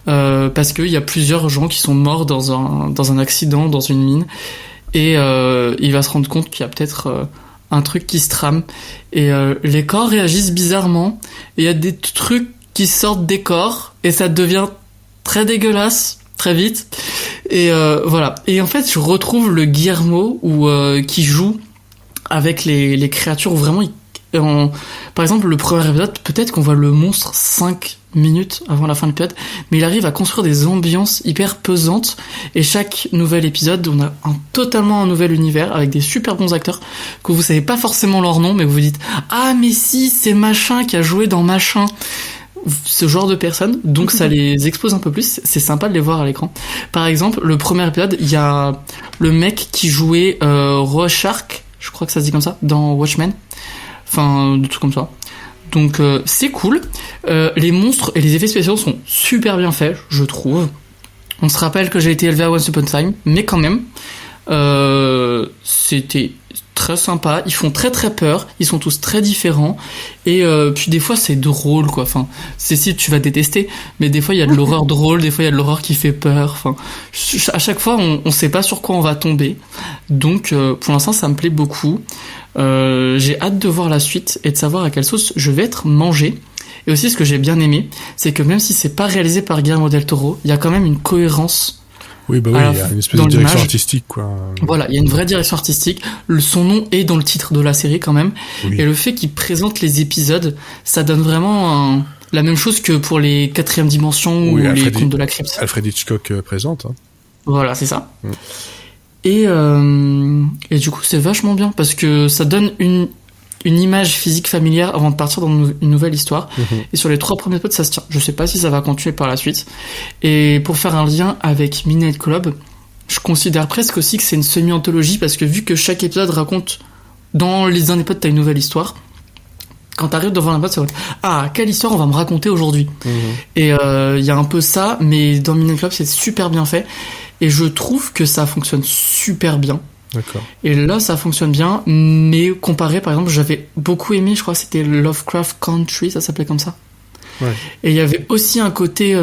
Parce qu'il y a plusieurs gens qui sont morts dans un accident, dans une mine. Et il va se rendre compte qu'il y a peut-être un truc qui se trame. Et les corps réagissent bizarrement. Et il y a des trucs qui sortent des corps. Et ça devient très dégueulasse, très vite. Et voilà. Et en fait, je retrouve le Guillermo qui joue avec les créatures où vraiment... Par exemple, le premier épisode, peut-être qu'on voit le monstre 5 minutes avant la fin de l'épisode, mais il arrive à construire des ambiances hyper pesantes, et chaque nouvel épisode, on a totalement un nouvel univers avec des super bons acteurs que vous savez pas forcément leur nom, mais vous vous dites « Ah mais si, c'est machin qui a joué dans machin !» Ce genre de personnes, donc ça les expose un peu plus, c'est sympa de les voir à l'écran. Par exemple, le premier épisode, il y a le mec qui jouait Rorschach, je crois que ça se dit comme ça, dans Watchmen. Enfin, des trucs comme ça. Donc c'est cool. Les monstres et les effets spéciaux sont super bien faits, je trouve. On se rappelle que j'ai été élevé à Once Upon a Time, mais quand même, c'était très sympa. Ils font très très peur. Ils sont tous très différents. Et puis des fois c'est drôle, quoi. Enfin, Cécile, tu vas détester, mais des fois il y a de l'horreur drôle, des fois il y a de l'horreur qui fait peur. Enfin, à chaque fois on sait pas sur quoi on va tomber. Donc pour l'instant ça me plaît beaucoup. J'ai hâte de voir la suite et de savoir à quelle sauce je vais être mangé. Et aussi, ce que j'ai bien aimé, c'est que même si c'est pas réalisé par Guillermo del Toro, il y a quand même une cohérence. Oui, il y a une espèce de direction artistique, quoi. Voilà, il y a une vraie direction artistique. Son nom est dans le titre de la série, quand même. Oui. Et le fait qu'il présente les épisodes, ça donne vraiment la même chose que pour les 4e dimensions ou les contes de la crypte. Alfred Hitchcock présente. Hein. Voilà, c'est ça. Et du coup, c'est vachement bien parce que ça donne une image physique familière avant de partir dans une nouvelle histoire. Et sur les 3 premiers épisodes, ça se tient. Je sais pas si ça va continuer par la suite. Et pour faire un lien avec Midnight Club, je considère presque aussi que c'est une semi-anthologie parce que vu que chaque épisode raconte, dans les un épisode, t'as une nouvelle histoire. Quand t'arrives devant un épisode, c'est quelle histoire on va me raconter aujourd'hui. Et il y a un peu ça, mais dans Midnight Club, c'est super bien fait. Et je trouve que ça fonctionne super bien. D'accord. Et là, ça fonctionne bien, mais comparé, par exemple, j'avais beaucoup aimé, je crois que c'était Lovecraft Country, ça s'appelait comme ça. Ouais. Et il y avait aussi un côté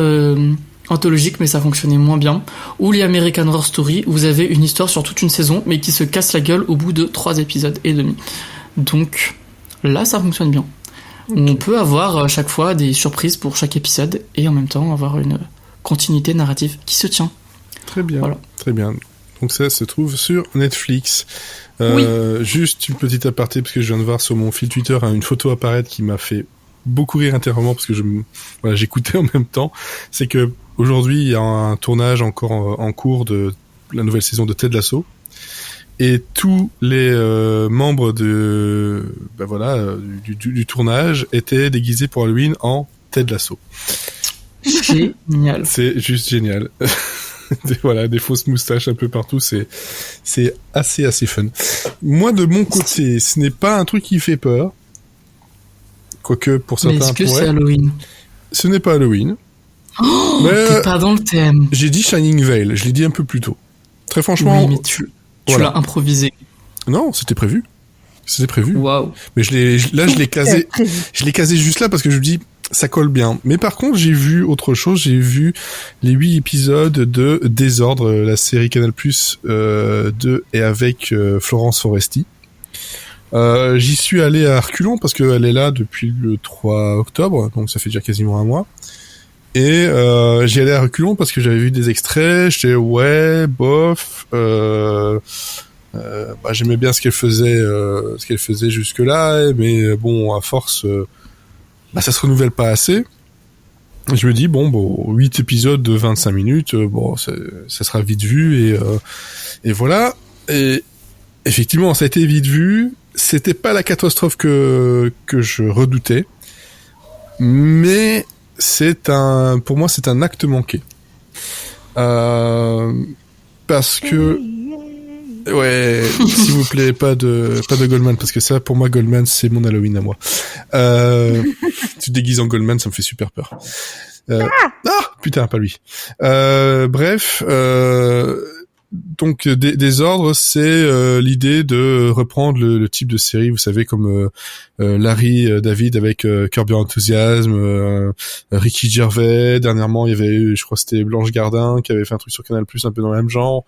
anthologique, mais ça fonctionnait moins bien. Ou les American Horror Story, où vous avez une histoire sur toute une saison, mais qui se casse la gueule au bout de 3 épisodes et demi. Donc là, ça fonctionne bien. Okay. On peut avoir à chaque fois des surprises pour chaque épisode, et en même temps avoir une continuité narrative qui se tient. Très bien, voilà. Très bien. Donc ça se trouve sur Netflix. Juste une petite aparté, parce que je viens de voir sur mon fil Twitter une photo apparaître qui m'a fait beaucoup rire intérieurement, parce que j'écoutais en même temps. C'est que aujourd'hui il y a un tournage encore en cours de la nouvelle saison de Ted Lasso. Et tous les membres du tournage étaient déguisés pour Halloween en Ted Lasso. Génial. C'est juste génial. Des fausses moustaches un peu partout, c'est assez fun. Moi, de mon côté, ce n'est pas un truc qui fait peur. Quoique, pour certains, mais est-ce que c'est Halloween? ce n'est pas Halloween. Oh, t'es pas dans le thème. J'ai dit Shining Vale, je l'ai dit un peu plus tôt. Très franchement... Oui, mais tu l'as improvisé. Non, c'était prévu. C'était prévu. Waouh. Mais je l'ai casé. Je l'ai casé juste là parce que je me dis, ça colle bien. Mais par contre, j'ai vu autre chose. J'ai vu les 8 épisodes de Désordre, la série Canal+, de et avec Florence Foresti. J'y suis allé à reculons parce qu'elle est là depuis le 3 octobre, donc ça fait déjà quasiment un mois. Et j'y allais à reculons parce que j'avais vu des extraits, j'étais ouais, bof, j'aimais bien ce qu'elle faisait jusque-là, mais bon, à force, ça se renouvelle pas assez. Je me dis, 8 épisodes de 25 minutes, ça sera vite vu, et voilà. Et effectivement, ça a été vite vu, c'était pas la catastrophe que je redoutais, mais pour moi, c'est un acte manqué. Parce que, ouais, s'il vous plaît, pas de Goldman, parce que ça, pour moi, Goldman, c'est mon Halloween à moi. Tu te déguises en Goldman, ça me fait super peur. Putain, pas lui. Bref, donc Désordre, c'est l'idée de reprendre le type de série, vous savez, comme Larry David avec Curb Your Enthusiasm, Ricky Gervais. Dernièrement, il y avait eu, je crois que c'était Blanche Gardin qui avait fait un truc sur Canal+, un peu dans le même genre,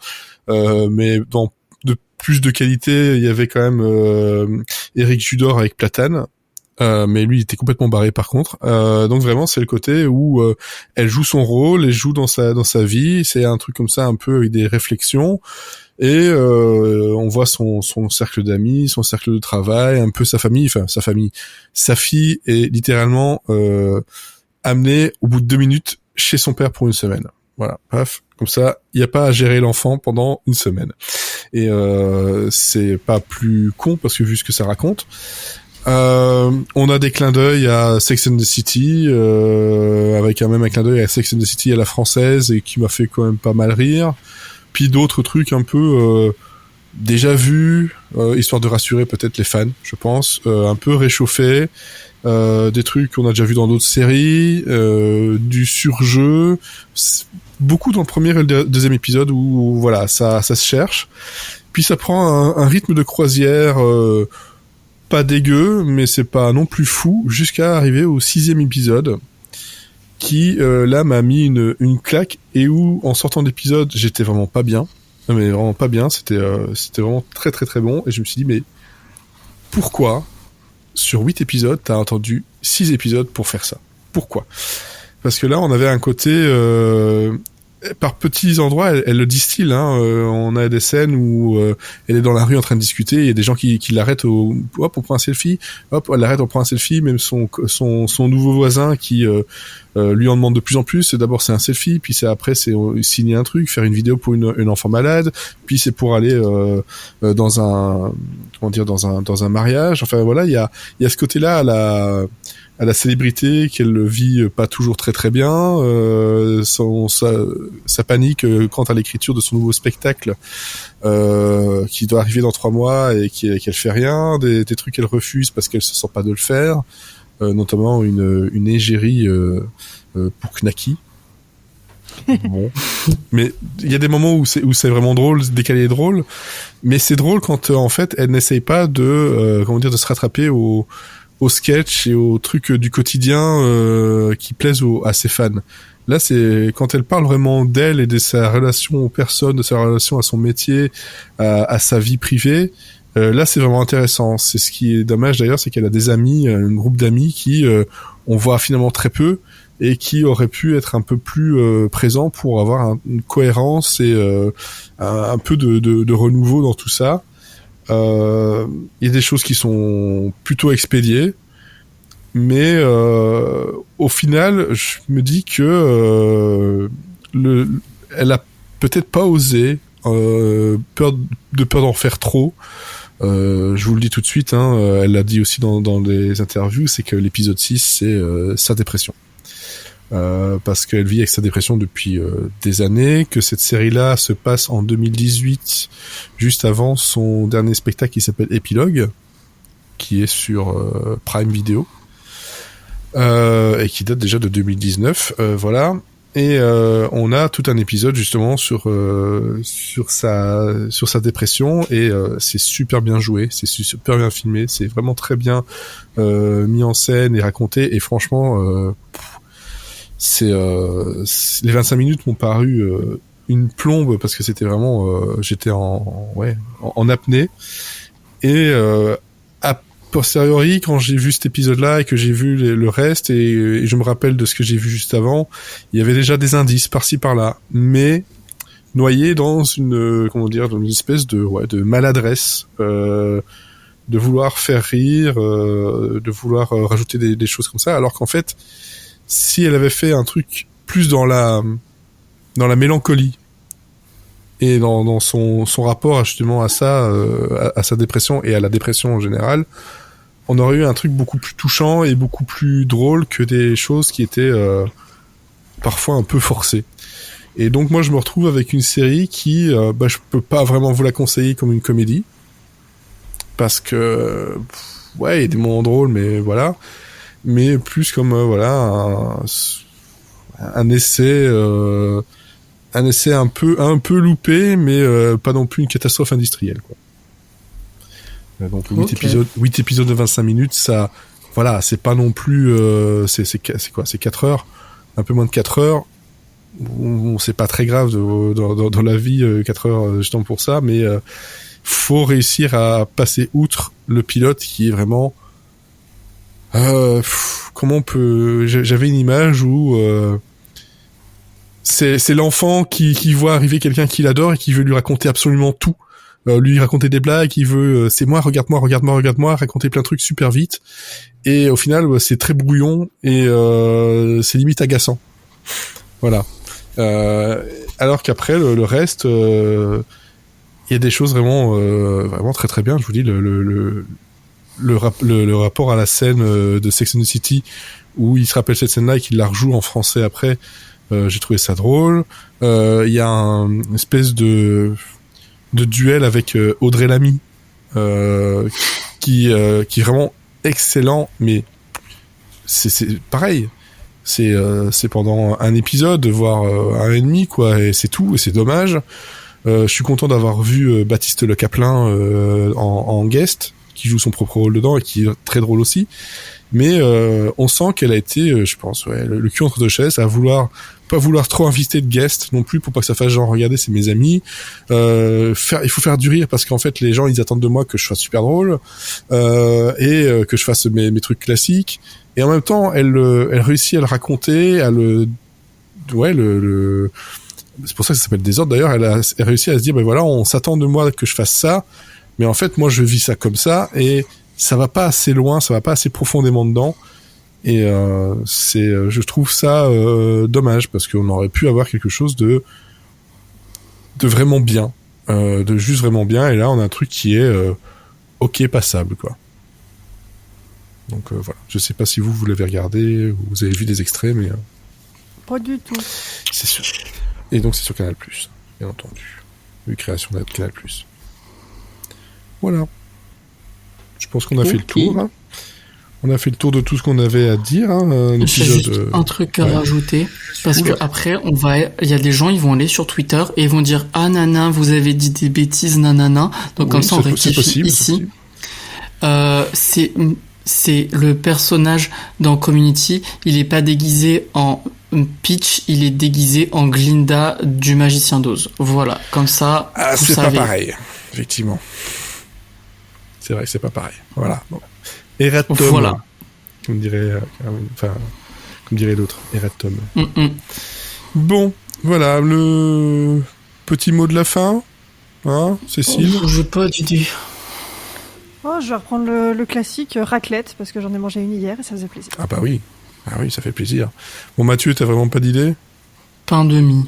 mais dans de plus de qualité. Il y avait quand même Éric Judor avec Platane. Mais lui il était complètement barré par contre. Donc vraiment c'est le côté où elle joue son rôle, elle joue dans sa vie, c'est un truc comme ça un peu avec des réflexions, et on voit son cercle d'amis, son cercle de travail, un peu sa famille. Sa fille est littéralement amenée au bout de 2 minutes chez son père pour une semaine. Voilà, paf, comme ça, il n'y a pas à gérer l'enfant pendant une semaine. Et c'est pas plus con parce que vu ce que ça raconte. On a des clins d'œil à Sex and the City, avec même un clin d'œil à Sex and the City à la française, et qui m'a fait quand même pas mal rire. Puis d'autres trucs un peu déjà vus, histoire de rassurer peut-être les fans, je pense, un peu réchauffés, des trucs qu'on a déjà vus dans d'autres séries, du surjeu, beaucoup dans le premier et le deuxième épisode où voilà, ça se cherche. Puis ça prend un rythme de croisière pas dégueu, mais c'est pas non plus fou, jusqu'à arriver au 6e épisode, qui là m'a mis une claque, et où en sortant d'épisode j'étais vraiment pas bien, mais vraiment pas bien. C'était vraiment très très très bon, et je me suis dit, mais pourquoi sur 8 épisodes t'as attendu 6 épisodes pour faire ça? Pourquoi? Parce que là on avait un côté par petits endroits, elle le distille, hein. On a des scènes où elle est dans la rue en train de discuter, il y a des gens qui l'arrêtent on prend un selfie, elle l'arrête, on prend un selfie, même son nouveau voisin qui lui en demande de plus en plus. D'abord c'est un selfie, puis c'est signer un truc, faire une vidéo pour une enfant malade, puis c'est pour aller dans un mariage. Enfin voilà, il y a ce côté-là à la célébrité qu'elle vit pas toujours très très bien, sa panique quant à l'écriture de son nouveau spectacle qui doit arriver dans 3 mois, et qu'elle fait rien, des trucs qu'elle refuse parce qu'elle se sent pas de le faire, notamment une égérie pour Knacky. Bon, mais il y a des moments où c'est vraiment drôle, décalé et drôle, mais c'est drôle quand en fait elle n'essaye pas de de se rattraper au sketch et aux trucs du quotidien qui plaisent à ses fans. Là, c'est quand elle parle vraiment d'elle et de sa relation aux personnes, de sa relation à son métier, à sa vie privée. Là, c'est vraiment intéressant. C'est ce qui est dommage d'ailleurs, c'est qu'elle a des amis, un groupe d'amis qui on voit finalement très peu, et qui auraient pu être un peu plus présents pour avoir une cohérence et un peu de renouveau dans tout ça. Il y a des choses qui sont plutôt expédiées, mais au final je me dis que elle a peut-être pas osé, peur d'en faire trop. Je vous le dis tout de suite, hein, elle l'a dit aussi dans des interviews, c'est que l'épisode 6 c'est sa dépression. Parce qu'elle vit avec sa dépression depuis des années, que cette série-là se passe en 2018, juste avant son dernier spectacle qui s'appelle Épilogue, qui est sur Prime Video. et qui date déjà de 2019, voilà. Et on a tout un épisode justement sur sa dépression, et c'est super bien joué, c'est super bien filmé, c'est vraiment très bien mis en scène et raconté, et franchement les 25 minutes m'ont paru une plombe, parce que c'était vraiment j'étais en apnée, et a posteriori, quand j'ai vu cet épisode-là et que j'ai vu le reste, et je me rappelle de ce que j'ai vu juste avant, il y avait déjà des indices par-ci par-là, mais noyé dans dans une espèce de maladresse, de vouloir faire rire, de vouloir rajouter des choses comme ça, alors qu'en fait, si elle avait fait un truc plus dans la mélancolie et dans son rapport justement à ça, à sa dépression et à la dépression en général, on aurait eu un truc beaucoup plus touchant et beaucoup plus drôle que des choses qui étaient parfois un peu forcées. Et donc moi je me retrouve avec une série qui, je peux pas vraiment vous la conseiller comme une comédie, parce que il y a des moments drôles, mais voilà, mais plus comme un essai un peu loupé, mais pas non plus une catastrophe industrielle, quoi. Donc 8 épisodes de 25 minutes, ça, voilà, c'est pas non plus, c'est 4 heures, un peu moins de 4 heures. Bon, c'est pas très grave dans la vie, 4 heures justement pour ça, mais faut réussir à passer outre le pilote qui est vraiment, comment on peut, j'avais une image où c'est l'enfant qui voit arriver quelqu'un qu'il adore et qui veut lui raconter absolument tout, lui raconter des blagues, il veut c'est moi, regarde-moi, raconter plein de trucs super vite, et au final c'est très brouillon et c'est limite agaçant, voilà. Alors qu'après le reste, il y a des choses vraiment très très bien. Je vous dis, le rapport à la scène de Sex and the City, où il se rappelle cette scène-là et qu'il la rejoue en français après, j'ai trouvé ça drôle. Il y a une espèce de duel avec Audrey Lamy, qui est vraiment excellent, mais c'est pareil. C'est pendant un épisode, voire un et demi, quoi, et c'est tout, et c'est dommage. Je suis content d'avoir vu Baptiste Le Caplin en guest, qui joue son propre rôle dedans et qui est très drôle aussi. Mais on sent qu'elle a été, je pense, le cul entre deux chaises, à pas vouloir trop inviter de guests non plus, pour pas que ça fasse genre, regardez, c'est mes amis. Il faut faire du rire, parce qu'en fait les gens ils attendent de moi que je sois super drôle, et que je fasse mes trucs classiques. Et en même temps, elle réussit à le raconter, c'est pour ça que ça s'appelle Désordre d'ailleurs. Elle réussit à se dire, voilà, on s'attend de moi que je fasse ça, mais en fait, moi, je vis ça comme ça, et ça va pas assez loin, ça va pas assez profondément dedans. Et je trouve ça dommage, parce qu'on aurait pu avoir quelque chose de vraiment bien, de juste vraiment bien. Et là, on a un truc qui est ok, passable, quoi. Donc voilà, je sais pas si vous l'avez regardé, ou vous avez vu des extraits, mais pas du tout. C'est sûr. Et donc c'est sur Canal+, bien entendu, une création de Canal+. Voilà. Je pense qu'on a fait le tour. Hein. On a fait le tour de tout ce qu'on avait à dire. Hein, j'ai juste un truc à rajouter, parce que après il y a des gens, ils vont aller sur Twitter et ils vont dire, ah nana, vous avez dit des bêtises, nanana. Donc comme ça on rectifie ici. C'est le personnage dans Community, il est pas déguisé en Peach, il est déguisé en Glinda du Magicien d'Oz. Voilà, comme ça, vous c'est savez. pas pareil, effectivement. C'est vrai que c'est pas pareil. Voilà. Bon. Eratom. Voilà. Comme dirait d'autres. Eratom. Bon, voilà, le petit mot de la fin. Hein, Cécile? J'ai pas d'idée. Oh, je vais reprendre le classique raclette, parce que j'en ai mangé une hier et ça faisait plaisir. Ah bah oui. Ah oui, ça fait plaisir. Bon, Mathieu, t'as vraiment pas d'idée? Pain de mie.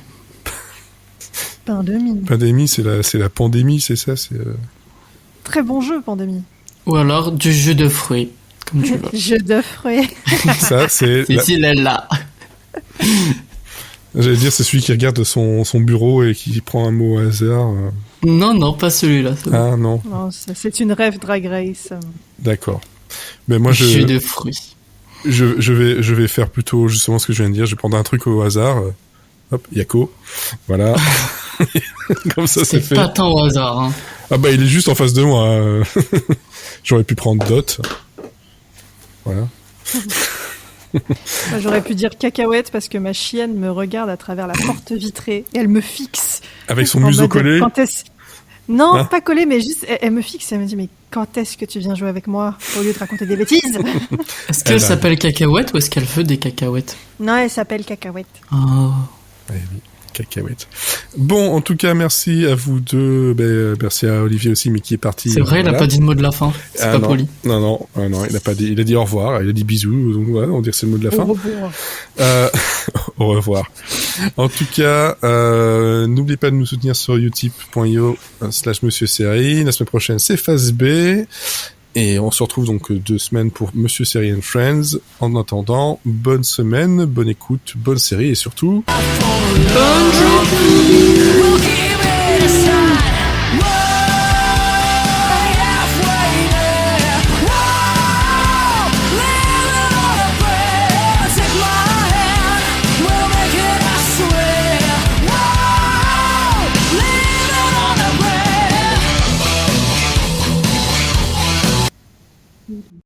Pain de mie. Pandémie, c'est la pandémie, c'est ça, c'est... Très bon jeu, Pandémie. Ou alors du jus de fruits, comme tu veux. Jus de fruits. Ça, c'est... Il est là. J'allais dire, c'est celui qui regarde son bureau et qui prend un mot au hasard. Non, pas celui-là. Ah non. Non, c'est une rêve Drag Race. D'accord. Mais moi, jus de fruits. Je vais faire plutôt justement ce que je viens de dire. Je vais prendre un truc au hasard. Hop, Yako. Voilà. Comme ça, c'est fait. C'est pas tant au hasard. Hein. Ah bah, il est juste en face de moi. J'aurais pu prendre Dot. Voilà. J'aurais pu dire cacahuète parce que ma chienne me regarde à travers la porte vitrée et elle me fixe. Avec son museau collé. Non, hein? Pas collé, mais juste elle me fixe et elle me dit mais quand est-ce que tu viens jouer avec moi au lieu de raconter des bêtises? Est-ce qu'elle s'appelle Cacahuète ou est-ce qu'elle veut des cacahuètes? Non, elle s'appelle Cacahuète. Oh. Oui, cacahuète. Bon, en tout cas, merci à vous deux. Merci à Olivier aussi, mais qui est parti. C'est vrai, il a pas dit le mot de la fin. C'est pas poli. Non, il a pas dit. Il a dit au revoir. Il a dit bisous. Donc voilà, on dirait que c'est le mot de la fin. Au revoir. Au revoir. En tout cas, n'oubliez pas de nous soutenir sur utip.io/Monsieur Série. La semaine prochaine, c'est Phase B. Et on se retrouve donc 2 semaines pour Monsieur Série and Friends. En attendant, bonne semaine, bonne écoute, bonne série et surtout... Bonne journée.